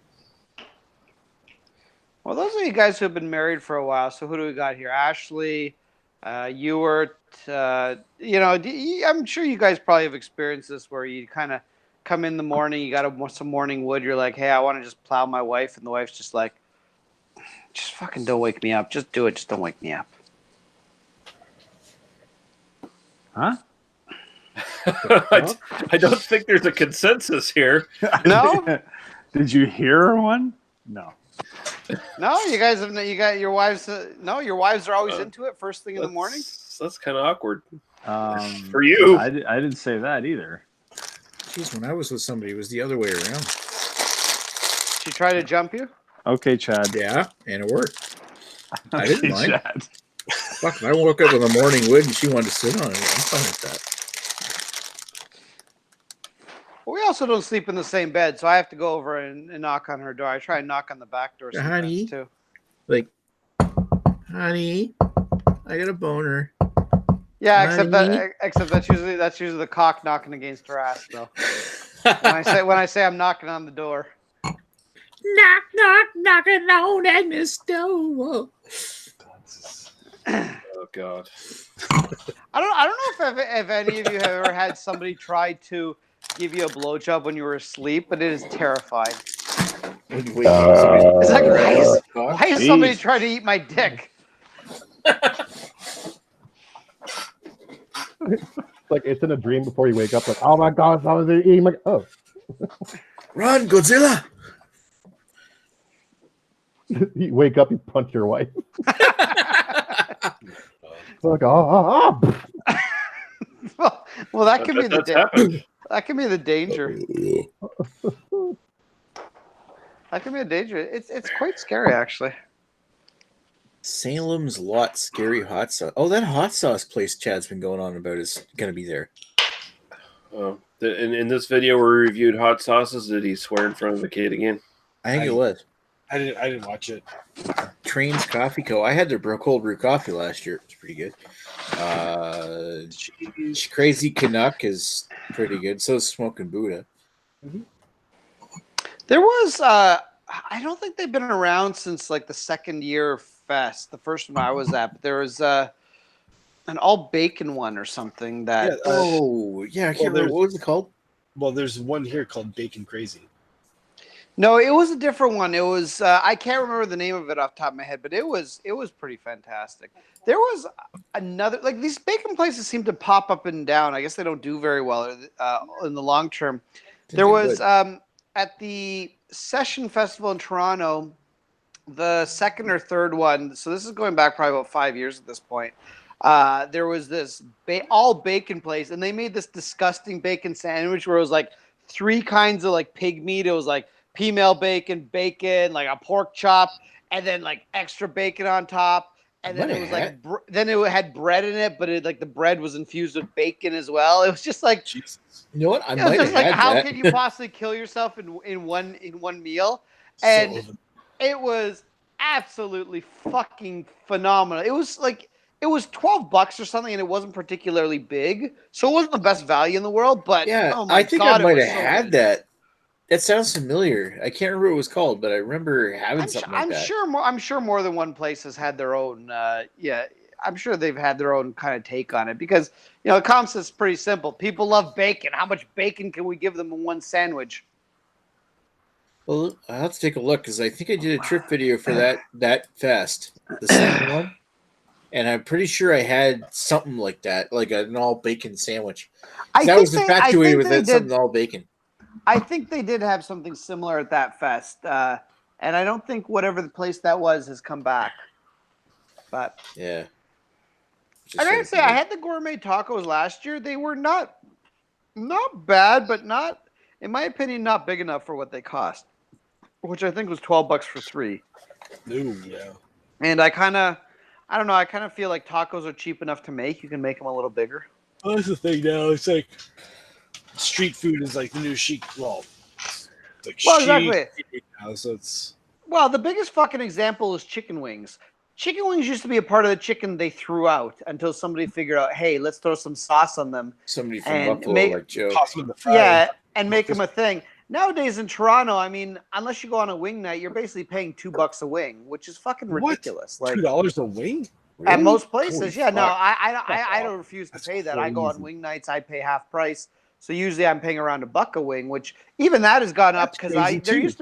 Well, those are you guys who have been married for a while. So who do we got here? Ashley, Ewart. I'm sure you guys probably have experienced this where you kind of come in the morning, you got some morning wood. You're like, hey, I want to just plow my wife. And the wife's just like, just fucking don't wake me up. Just do it. Just don't wake me up. Huh? I don't think there's a consensus here. No? Did you hear one? No. No, you guys have. You got your wives. No, your wives are always into it first thing in the morning. That's kind of awkward For you. I didn't say that either. Jeez, when I was with somebody, it was the other way around. She tried to jump you? Okay, Chad. Yeah, and it worked. I Okay, didn't mind. Chad. Fuck, I woke up in the morning wood and she wanted to sit on it. I'm fine with that. Well, we also don't sleep in the same bed, so I have to go over and knock on her door. I try and knock on the back door sometimes Honey? too. Like, honey, I got a boner. Yeah, Honey? except that's usually the cock knocking against her ass though. when I say I'm knocking on the door. Knock, knock, knocking on at Miss Door. Oh God. I don't know if any of you have ever had somebody try to give you a blowjob when you were asleep, but it is terrifying. When you wake up, somebody's It's like, like, why is somebody trying to eat my dick? Like it's in a dream before you wake up. Like, oh my God, I was eating my. Oh, run, Godzilla! you wake up, you punch your wife. Like, oh. Well, that can be That's happened. that can be the danger. That can be a danger. It's quite scary actually. Salem's Lot Scary Hot Sauce. Oh, that hot sauce place Chad's been going on about is going to be there. In this video where we reviewed hot sauces, did he swear in front of the kid again? I think it was. I didn't watch it. Trains Coffee Co. I had their cold brew coffee last year. It was pretty good. Crazy Canuck is pretty good. So is Smoking Buddha. There was I don't think they've been around since like the second year of Fest, the first one I was at. But there was an all bacon one or something that. I can't remember. What was it called? Well, there's one here called Bacon Crazy. No, it was a different one. It was I can't remember the name of it off the top of my head, but it was pretty fantastic. There was another like these bacon places seem to pop up and down. I guess they don't do very well in the long term. There was at the Session Festival in Toronto, the second or third one. So this is going back probably about 5 years at this point. There was this all bacon place, and they made this disgusting bacon sandwich where it was like 3 kinds of like pig meat. It was like female bacon, like a pork chop, and then like extra bacon on top. And then it was like then it had bread in it, but it like the bread was infused with bacon as well. It was just like Jesus. You know what? I it was might just have like had how that. can you possibly kill yourself in one meal? And it was absolutely fucking phenomenal. It was like it was $12 or something, and it wasn't particularly big, so it wasn't the best value in the world. But Yeah, oh my I think God, I might it was have so had good. that. That sounds familiar. I can't remember what it was called, but I remember having something like that. I'm sure more than one place has had their own. I'm sure they've had their own kind of take on it because the concept's pretty simple. People love bacon. How much bacon can we give them in one sandwich? Well, I'll have to take a look because I think I did a trip video for that fest, the second one, and I'm pretty sure I had something like that, like an all bacon sandwich. I was infatuated with it, something all bacon. I think they did have something similar at that fest, and I don't think whatever the place that was has come back. But yeah, I gotta say, I had the gourmet tacos last year. They were not bad, but not, in my opinion, not big enough for what they cost, which I think was $12 for 3. Ooh, yeah. And I don't know. I kind of feel like tacos are cheap enough to make. You can make them a little bigger. Well, that's the thing now. It's like street food is like the new chic. Well, exactly. Now, so it's the biggest fucking example is chicken wings. Chicken wings used to be a part of the chicken they threw out until somebody figured out, hey, let's throw some sauce on them. Somebody from Buffalo like Joe. And make them a thing. Nowadays in Toronto, I mean, unless you go on a wing night, you're basically paying $2 a wing, which is fucking ridiculous. Like $2 a wing? At most places, yeah. No, I don't refuse to pay that. I go on wing nights, I pay half price. So usually I'm paying around $1 a wing, which even that has gone up because there used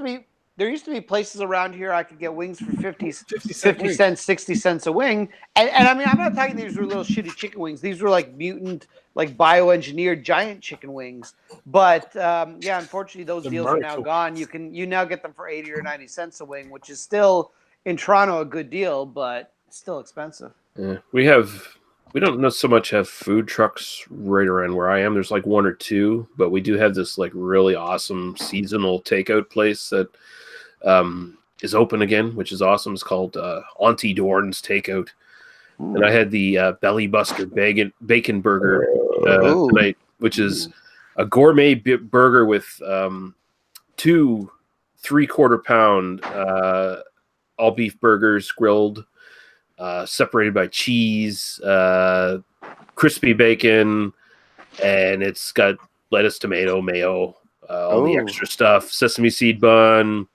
to be places around here I could get wings for 50 cents, 60 cents a wing. And I mean, I'm not talking these were little shitty chicken wings. These were like mutant, like bioengineered giant chicken wings. But unfortunately those deals are now gone. You now get them for 80 or 90 cents a wing, which is still in Toronto a good deal, but it's still expensive. Yeah, we don't so much have food trucks right around where I am. There's like 1 or 2, but we do have this like really awesome seasonal takeout place that is open again, which is awesome. It's called Auntie Dorn's Takeout. And I had the Belly Buster bacon burger tonight, which is a gourmet burger with 2 3/4 pound all beef burgers grilled, separated by cheese, crispy bacon, and it's got lettuce, tomato, mayo, all the extra stuff, sesame seed bun,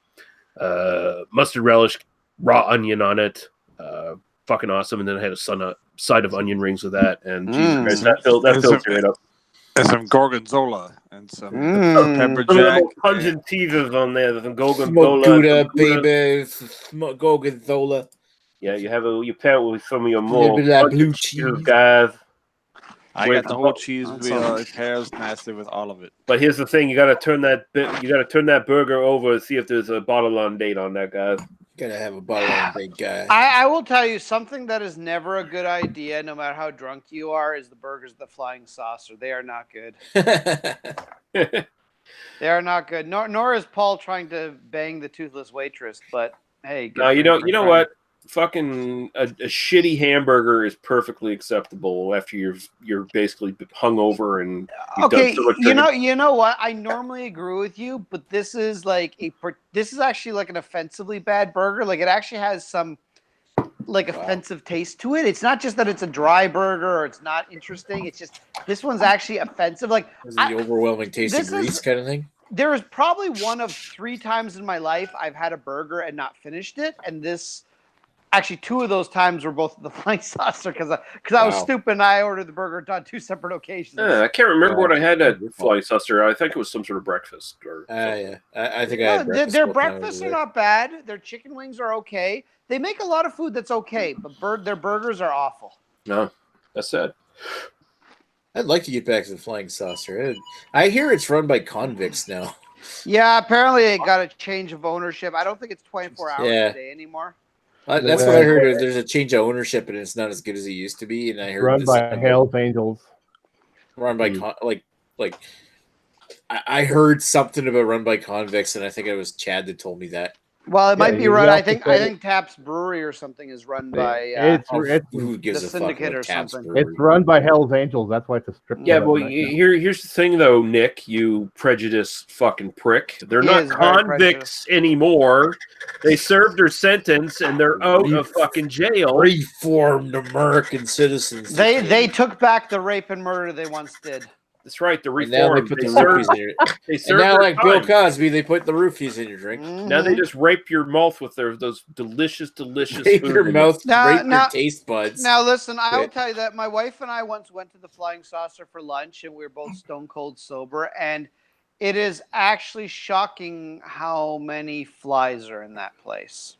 mustard relish, raw onion on it. Fucking awesome. And then I had a side of onion rings with that, and Jesus Christ, that fills right up. And some gorgonzola and some pepper jack. Pungent teasers on there. Some gorgonzola, baby. Gorgonzola. Yeah, you pair it with some of your more blue cheese, guys. I got the whole cheese wheel. It pairs nicely with all of it. But here's the thing: you got to turn that burger over and see if there's a bottle on date on that, guys. Gotta have a bottle on date, guy. I will tell you something that is never a good idea, no matter how drunk you are, is the burgers the flying saucer. They are not good. They are not good. Nor is Paul trying to bang the toothless waitress. But hey, no, you know what? Fucking a shitty hamburger is perfectly acceptable after you're basically hungover and okay. You know what? I normally agree with you, but this is actually like an offensively bad burger. Like it actually has some like offensive taste to it. It's not just that it's a dry burger or it's not interesting. It's just this one's actually offensive. Like the overwhelming taste of grease kind of thing. There is probably one of 3 times in my life I've had a burger and not finished it, and this Actually, 2 of those times were both the flying saucer because I was stupid and I ordered the burger on 2 separate occasions. I can't remember what I had at Flying Saucer. I think it was some sort of breakfast. Or yeah, I think I had breakfast. Their breakfasts are not bad. Their chicken wings are okay. They make a lot of food that's okay, but their burgers are awful. No, that's sad. I'd like to get back to the Flying Saucer. I hear it's run by convicts now. Yeah, apparently it got a change of ownership. I don't think it's 24 hours a day anymore. That's what I heard. There's a change of ownership, and it's not as good as it used to be. And I heard run by Hell's Angels. Run by I heard something about run by convicts, and I think it was Chad that told me that. Well, it might be run. I think Taps Brewery or something is run by who gives the a syndicate fuck or something. Brewery. It's run by Hell's Angels. That's why it's a strip. Yeah, well, here's the thing, though, Nick, you prejudiced fucking prick. They're not convicts anymore. They served their sentence and they're out of fucking jail. Reformed American citizens. They took back the rape and murder they once did. That's right. The reform. Now they put the roofies in your. And now, like Bill Cosby, they put the roofies in your drink. Mm-hmm. Now they just rape your mouth with those delicious rape your mouth, rape your taste buds. Now listen, I will tell you that my wife and I once went to the Flying Saucer for lunch, and we were both stone cold sober, and it is actually shocking how many flies are in that place.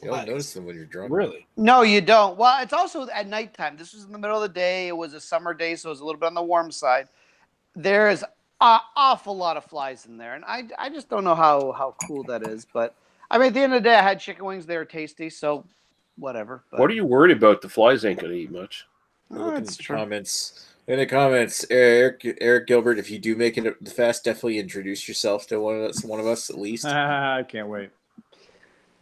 You don't notice them when you're drunk. Really? No, you don't. Well, it's also at nighttime. This was in the middle of the day. It was a summer day, so it was a little bit on the warm side. There is an awful lot of flies in there, and I just don't know how cool that is. But, I mean, at the end of the day, I had chicken wings. They were tasty, so whatever. But. What are you worried about? The flies ain't going to eat much. That's true. Comments. In the comments, Eric Gilbert, if you do make it the fast, definitely introduce yourself to one of us at least. I can't wait.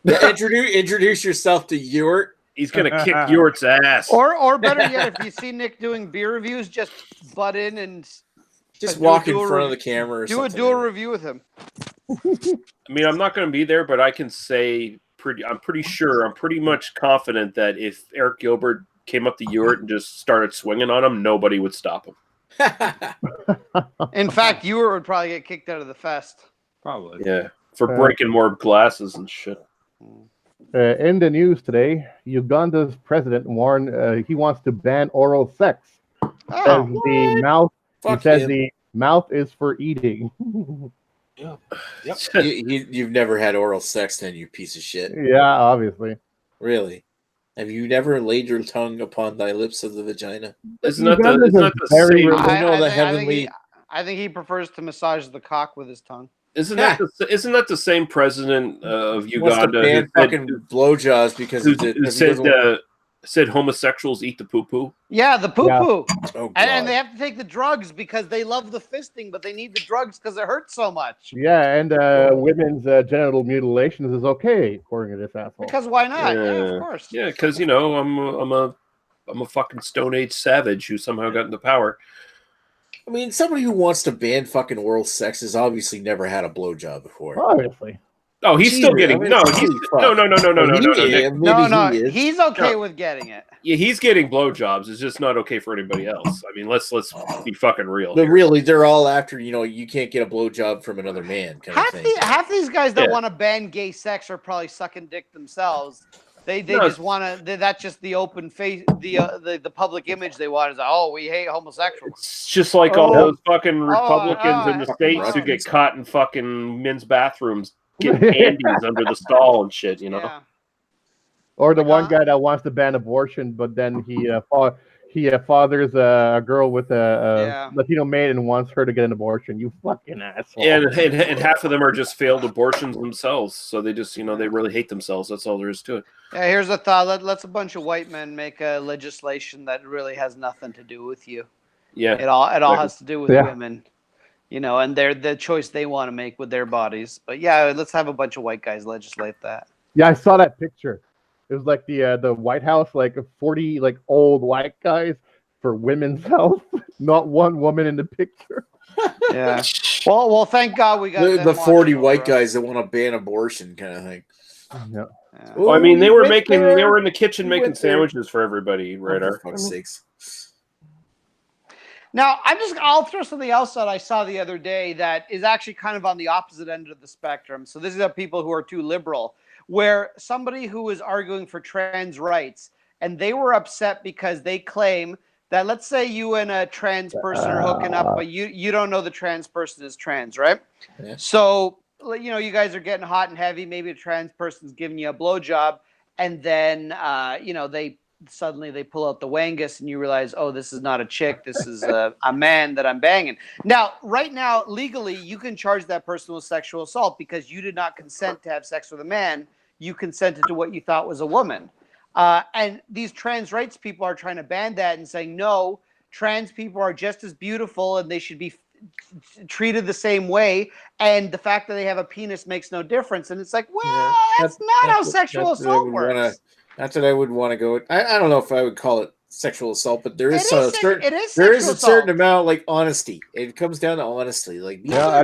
Introduce yourself to Ewart. He's gonna kick Ewart's ass. Or better yet, if you see Nick doing beer reviews, just butt in and just walk in front of the camera. Or do a dual review with him. I mean, I'm not going to be there, but I can say I'm pretty much confident that if Eric Gilbert came up to Ewart and just started swinging on him, nobody would stop him. In fact, Ewart would probably get kicked out of the fest. Probably. Yeah, for breaking more glasses and shit. In the news today, Uganda's president warned he wants to ban oral sex. He says the mouth is for eating. Yeah. Yep. You've never had oral sex, then, you piece of shit. Yeah, obviously. Really? Have you never laid your tongue upon thy lips of the vagina? Isn't that the same? I think he prefers to massage the cock with his tongue. Isn't that the same president of Uganda who fucking blowjobs because who said homosexuals eat the poo poo? Yeah, the poo poo. Oh, and they have to take the drugs because they love the fisting, but they need the drugs because it hurts so much. Yeah, and women's genital mutilations is okay according to this asshole. Because why not? Yeah, of course. Yeah, because I'm a fucking Stone Age savage who somehow got into power. I mean, somebody who wants to ban fucking oral sex has obviously never had a blowjob before. Obviously. Oh, he's still getting no. He's okay with getting it. Yeah, he's getting blowjobs. It's just not okay for anybody else. I mean, let's be fucking real. But really, they're all after you can't get a blowjob from another man. Half these guys that want to ban gay sex are probably sucking dick themselves. They just want to. That's just the open face, the public image they want is. Oh, we hate homosexuals. It's just like all those fucking Republicans in the states who get caught in fucking men's bathrooms getting candies under the stall and shit. Yeah. Or the one guy that wants to ban abortion, but then he fathers a girl with a Latino maid and wants her to get an abortion. You fucking asshole. And half of them are just failed abortions themselves. So they just, they really hate themselves. That's all there is to it. Yeah, here's a thought. Let's a bunch of white men make a legislation that really has nothing to do with you. Yeah. It all has to do with women. And the choice they want to make with their bodies. But yeah, let's have a bunch of white guys legislate that. Yeah, I saw that picture. It was like the White House, like 40 old white guys for women's health. Not one woman in the picture. Yeah. Well, thank God we got the 40 white guys that want to ban abortion, kind of thing. Yeah. Well, I mean, they were in the kitchen making sandwiches for everybody, right? For fuck's sakes. Now, I'll throw something else that I saw the other day that is actually kind of on the opposite end of the spectrum. So this is people who are too liberal. where somebody who was arguing for trans rights, and they were upset because they claim that, let's say you and a trans person are hooking up, but you don't know the trans person is trans, right? Yeah. So, you guys are getting hot and heavy. Maybe a trans person's giving you a blowjob, and then, they pull out the wangus and you realize, oh, this is not a chick. This is a man that I'm banging. Now, right now, legally, you can charge that person with sexual assault because you did not consent to have sex with a man. You consented to what you thought was a woman. And these trans rights people are trying to ban that and saying, no, trans people are just as beautiful and they should be treated the same way. And the fact that they have a penis makes no difference. And it's like, well, that's not how sexual assault works. Not that I would want to go. I don't know if I would call it sexual assault, but there is a certain amount like honesty. It comes down to honesty. Like, I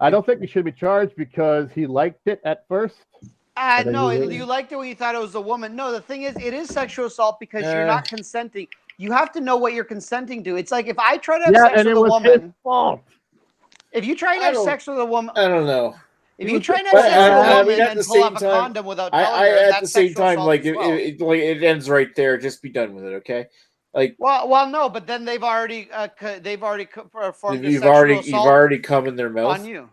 don't think he should be charged because he liked it at first. No, you liked it when you thought it was a woman. No, the thing is, it is sexual assault because you're not consenting. You have to know what you're consenting to. It's like if I try to have sex with a woman. If you try to have sex with a woman, I don't know. If you try to have sex with a woman and pull off a condom without telling her, at the same time, like it ends right there. Just be done with it, okay? Like, well, no, but then they've already performed. You've already come in their mouth on you.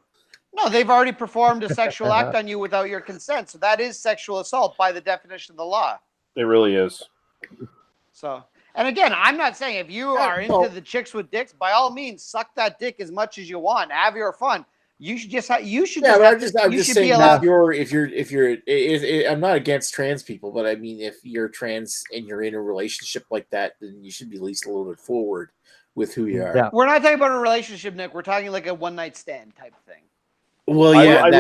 No, they've already performed a sexual act on you without your consent. So that is sexual assault by the definition of the law. It really is. So, and again, I'm not saying if you are into the chicks with dicks, by all means, suck that dick as much as you want. Have your fun. You should just. I'm just saying if you're. I'm not against trans people, but I mean, if you're trans and you're in a relationship like that, then you should be at least a little bit forward with who you are. Yeah. We're not talking about a relationship, Nick. We're talking like a one night stand type thing. Well, yeah, I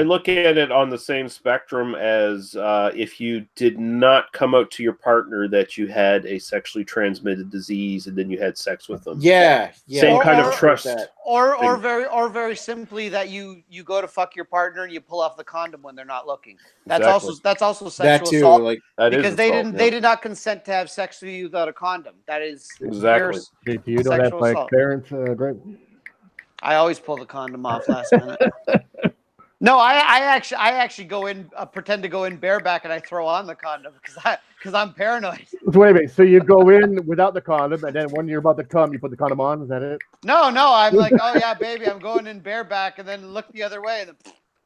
look at it on the same spectrum as if you did not come out to your partner that you had a sexually transmitted disease and then you had sex with them. Yeah. Same kind of trust. Or very simply that you go to fuck your partner and you pull off the condom when they're not looking. That's also sexual assault. Because they did not consent to have sex with you without a condom. That is exactly. You don't have like parents, great. I always pull the condom off last minute. No, I actually go in, pretend to go in bareback, and I throw on the condom because I'm paranoid. So wait a minute. So you go in without the condom, and then when you're about to come, you put the condom on. Is that it? No. I'm like, oh yeah, baby, I'm going in bareback, and then look the other way, and then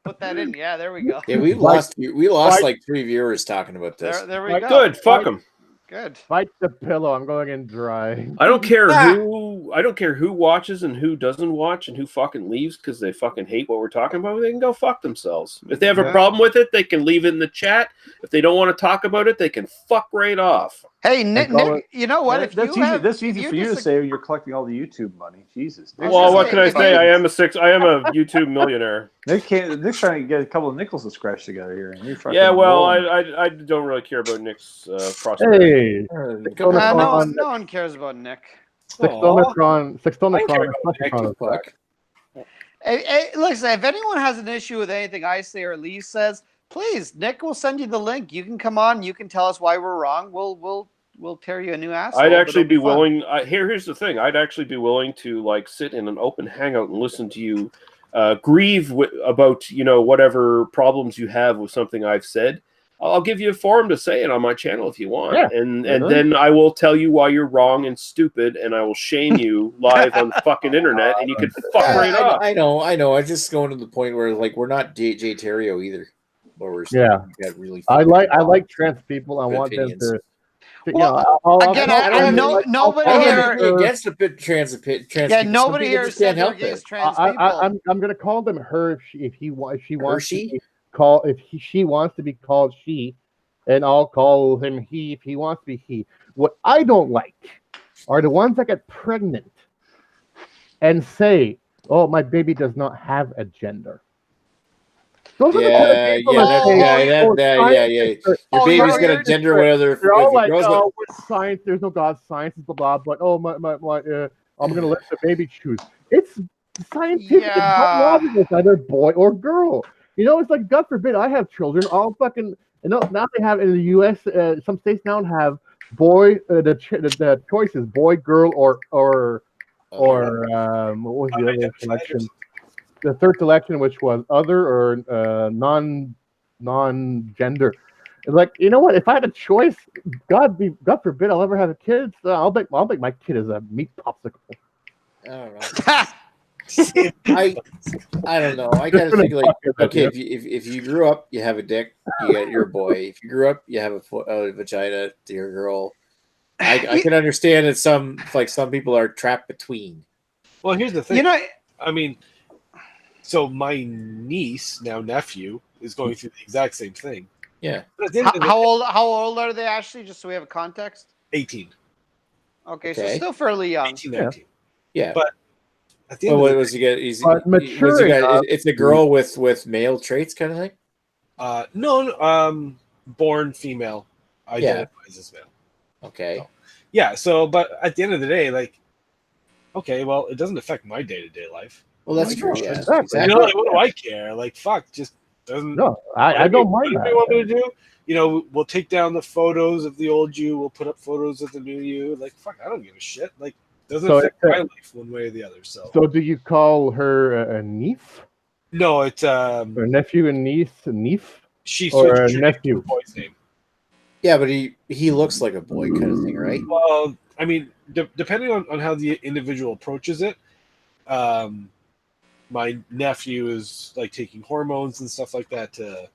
put that in. Yeah, there we go. Yeah, we lost like 3 viewers talking about this. There we go. Good. Fuck them. Good. Bite the pillow. I'm going in dry. I don't care who watches and who doesn't watch and who fucking leaves because they fucking hate what we're talking about. They can go fuck themselves. If they have a problem with it, they can leave it in the chat. If they don't want to talk about it, they can fuck right off. Hey, Nick, you know what? That's easy for you to say. You're collecting all the YouTube money. Jesus. Well, what can I say? I am a YouTube millionaire. Nick's trying to get a couple of nickels to scratch together here. Yeah, well, I don't really care about Nick's prosperity. Hey, no one cares about Nick. Sexton. Hey, listen, if anyone has an issue with anything I say or Lee says, please, Nick will send you the link. You can come on. You can tell us why we're wrong. We'll tear you a new asshole. I'd actually be willing. Here's the thing. I'd actually be willing to like sit in an open hangout and listen to you grieve about whatever problems you have with something I've said. I'll give you a forum to say it on my channel if you want. Yeah, and then I will tell you why you're wrong and stupid, and I will shame you live on the fucking internet, and you can fuck right off. I know. I'm just going to the point where like we're not DJ Terrio either. Really I like trans people. I want them to. Nobody here against a bit trans. Yeah, nobody here said they're against trans people. I'm going to call them her if she wants to be called she, and I'll call him he if he wants to be he. What I don't like are the ones that get pregnant and say, "Oh, my baby does not have a gender." Those yeah. Your baby's got a gender, whether they're all like, "Oh, with science, there's no God, science is blah blah." But I'm gonna let the baby choose. It's scientific. It's not it's either boy or girl. It's like, God forbid I have children. All fucking now they have in the U.S. Some states now have boy. The choice is boy, girl, or what was the other selection? The third selection, which was other or non-gender. It's like, you know what? If I had a choice, God forbid, I'll ever have a kid. So I'll make my kid as a meat popsicle. I don't know. I don't know. I kind of think like, okay, if you grew up, you have a dick, you're a boy. If you grew up, you have a vagina, you're a girl. I can understand that some people are trapped between. Well, here's the thing. I mean, so my niece, now nephew, is going through the exact same thing. Yeah. How old are they, Ashley? Just so we have a context. 18. Okay, so still fairly young. 18, 19. Yeah. But at the end what of was he get? mature It's a girl with male traits kind of thing? No, born female, identifies as male. Okay. So, yeah, so, but at the end of the day, like, okay, well, it doesn't affect my day-to-day life. Well, that's true, yeah. Exactly. You know, like, what do I care? Like, fuck, just doesn't... No, I don't mind that. What do you want me to do? You know, we'll take down the photos of the old you, we'll put up photos of the new you. Like, fuck, I don't give a shit. Like, doesn't affect my life one way or the other, so... So do you call her a niece? No, it's... Or nephew and niece? She or switched a her nephew? name to a boy's name. Yeah, but he looks like a boy kind of thing, right? Well, I mean, depending on how the individual approaches it, my nephew is like taking hormones and stuff like that to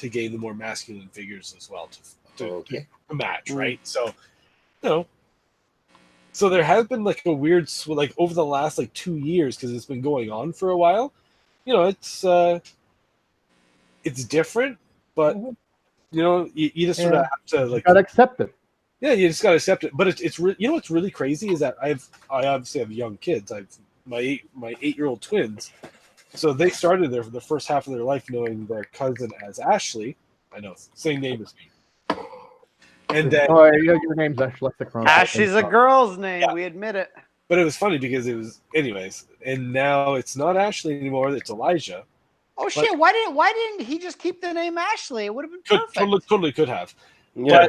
gain the more masculine figures as well to match, right? So, you know, so there has been like a weird like over the last like 2 years because it's been going on for a while. You know, it's different, but you know, you just sort of have to like gotta accept it. Yeah, you just gotta accept it. But it's you know what's really crazy is that I obviously have young kids. I've my 8-year-old twins, so they started the first half of their life knowing their cousin as Ashley. I know, same name as me. And then your name's Ashley. Ashley's a girl's name. Yeah. We admit it. But it was funny because it was anyways, and now it's not Ashley anymore. It's Elijah. Oh shit! Why didn't he just keep the name Ashley? It would have been perfect. Totally could have. Yeah.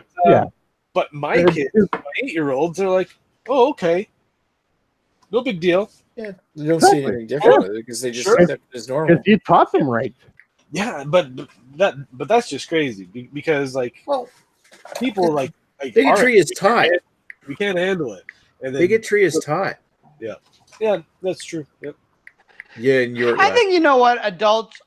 But my kids, my 8-year-olds, are like, oh, okay, no big deal. Yeah, they don't see anything different with it because they just accept it as normal. Because you taught them right. Yeah, but that's just crazy because like, people like bigotry is taught. We can't handle it. And then, bigotry is taught. Yeah, that's true. Yep. Yeah, and I think you know what adults.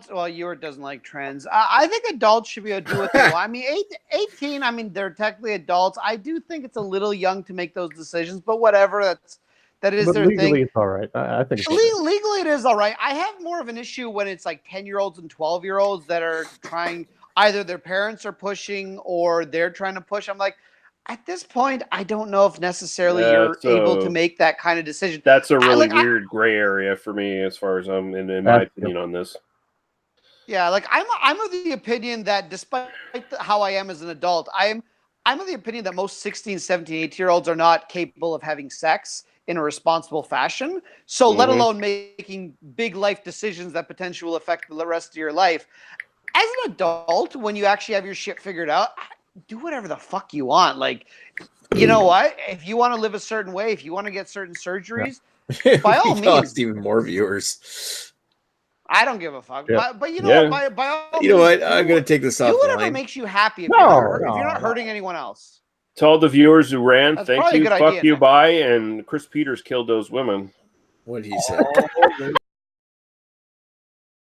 Well, Ewart doesn't like trends. I think adults should be able to do what they want. I mean, 18. I mean, they're technically adults. I do think it's a little young to make those decisions, but whatever. That is their legally, thing. It's all right. I think legally it is all right. I have more of an issue when it's like 10-year-olds and 12-year-olds that are trying. Either their parents are pushing or they're trying to push. I'm like, at this point, I don't know if necessarily you're able to make that kind of decision. That's a really weird gray area for me as far as I'm in my opinion on this. Yeah, like I'm of the opinion that despite how I am as an adult, I'm of the opinion that most 16, 17, 18-year-olds are not capable of having sex in a responsible fashion. So let alone making big life decisions that potentially will affect the rest of your life. As an adult, when you actually have your shit figured out, do whatever the fuck you want. Like, you know what? If you want to live a certain way, if you want to get certain surgeries, by all means. Lost even more viewers. I don't give a fuck. Yeah. But you know what? By all means, you know what? I'm going to take this off. Do whatever makes you happy if you're not hurting anyone else. To all the viewers who ran, thank you, fuck idea, you, bye, and Chris Peters killed those women. What did he say?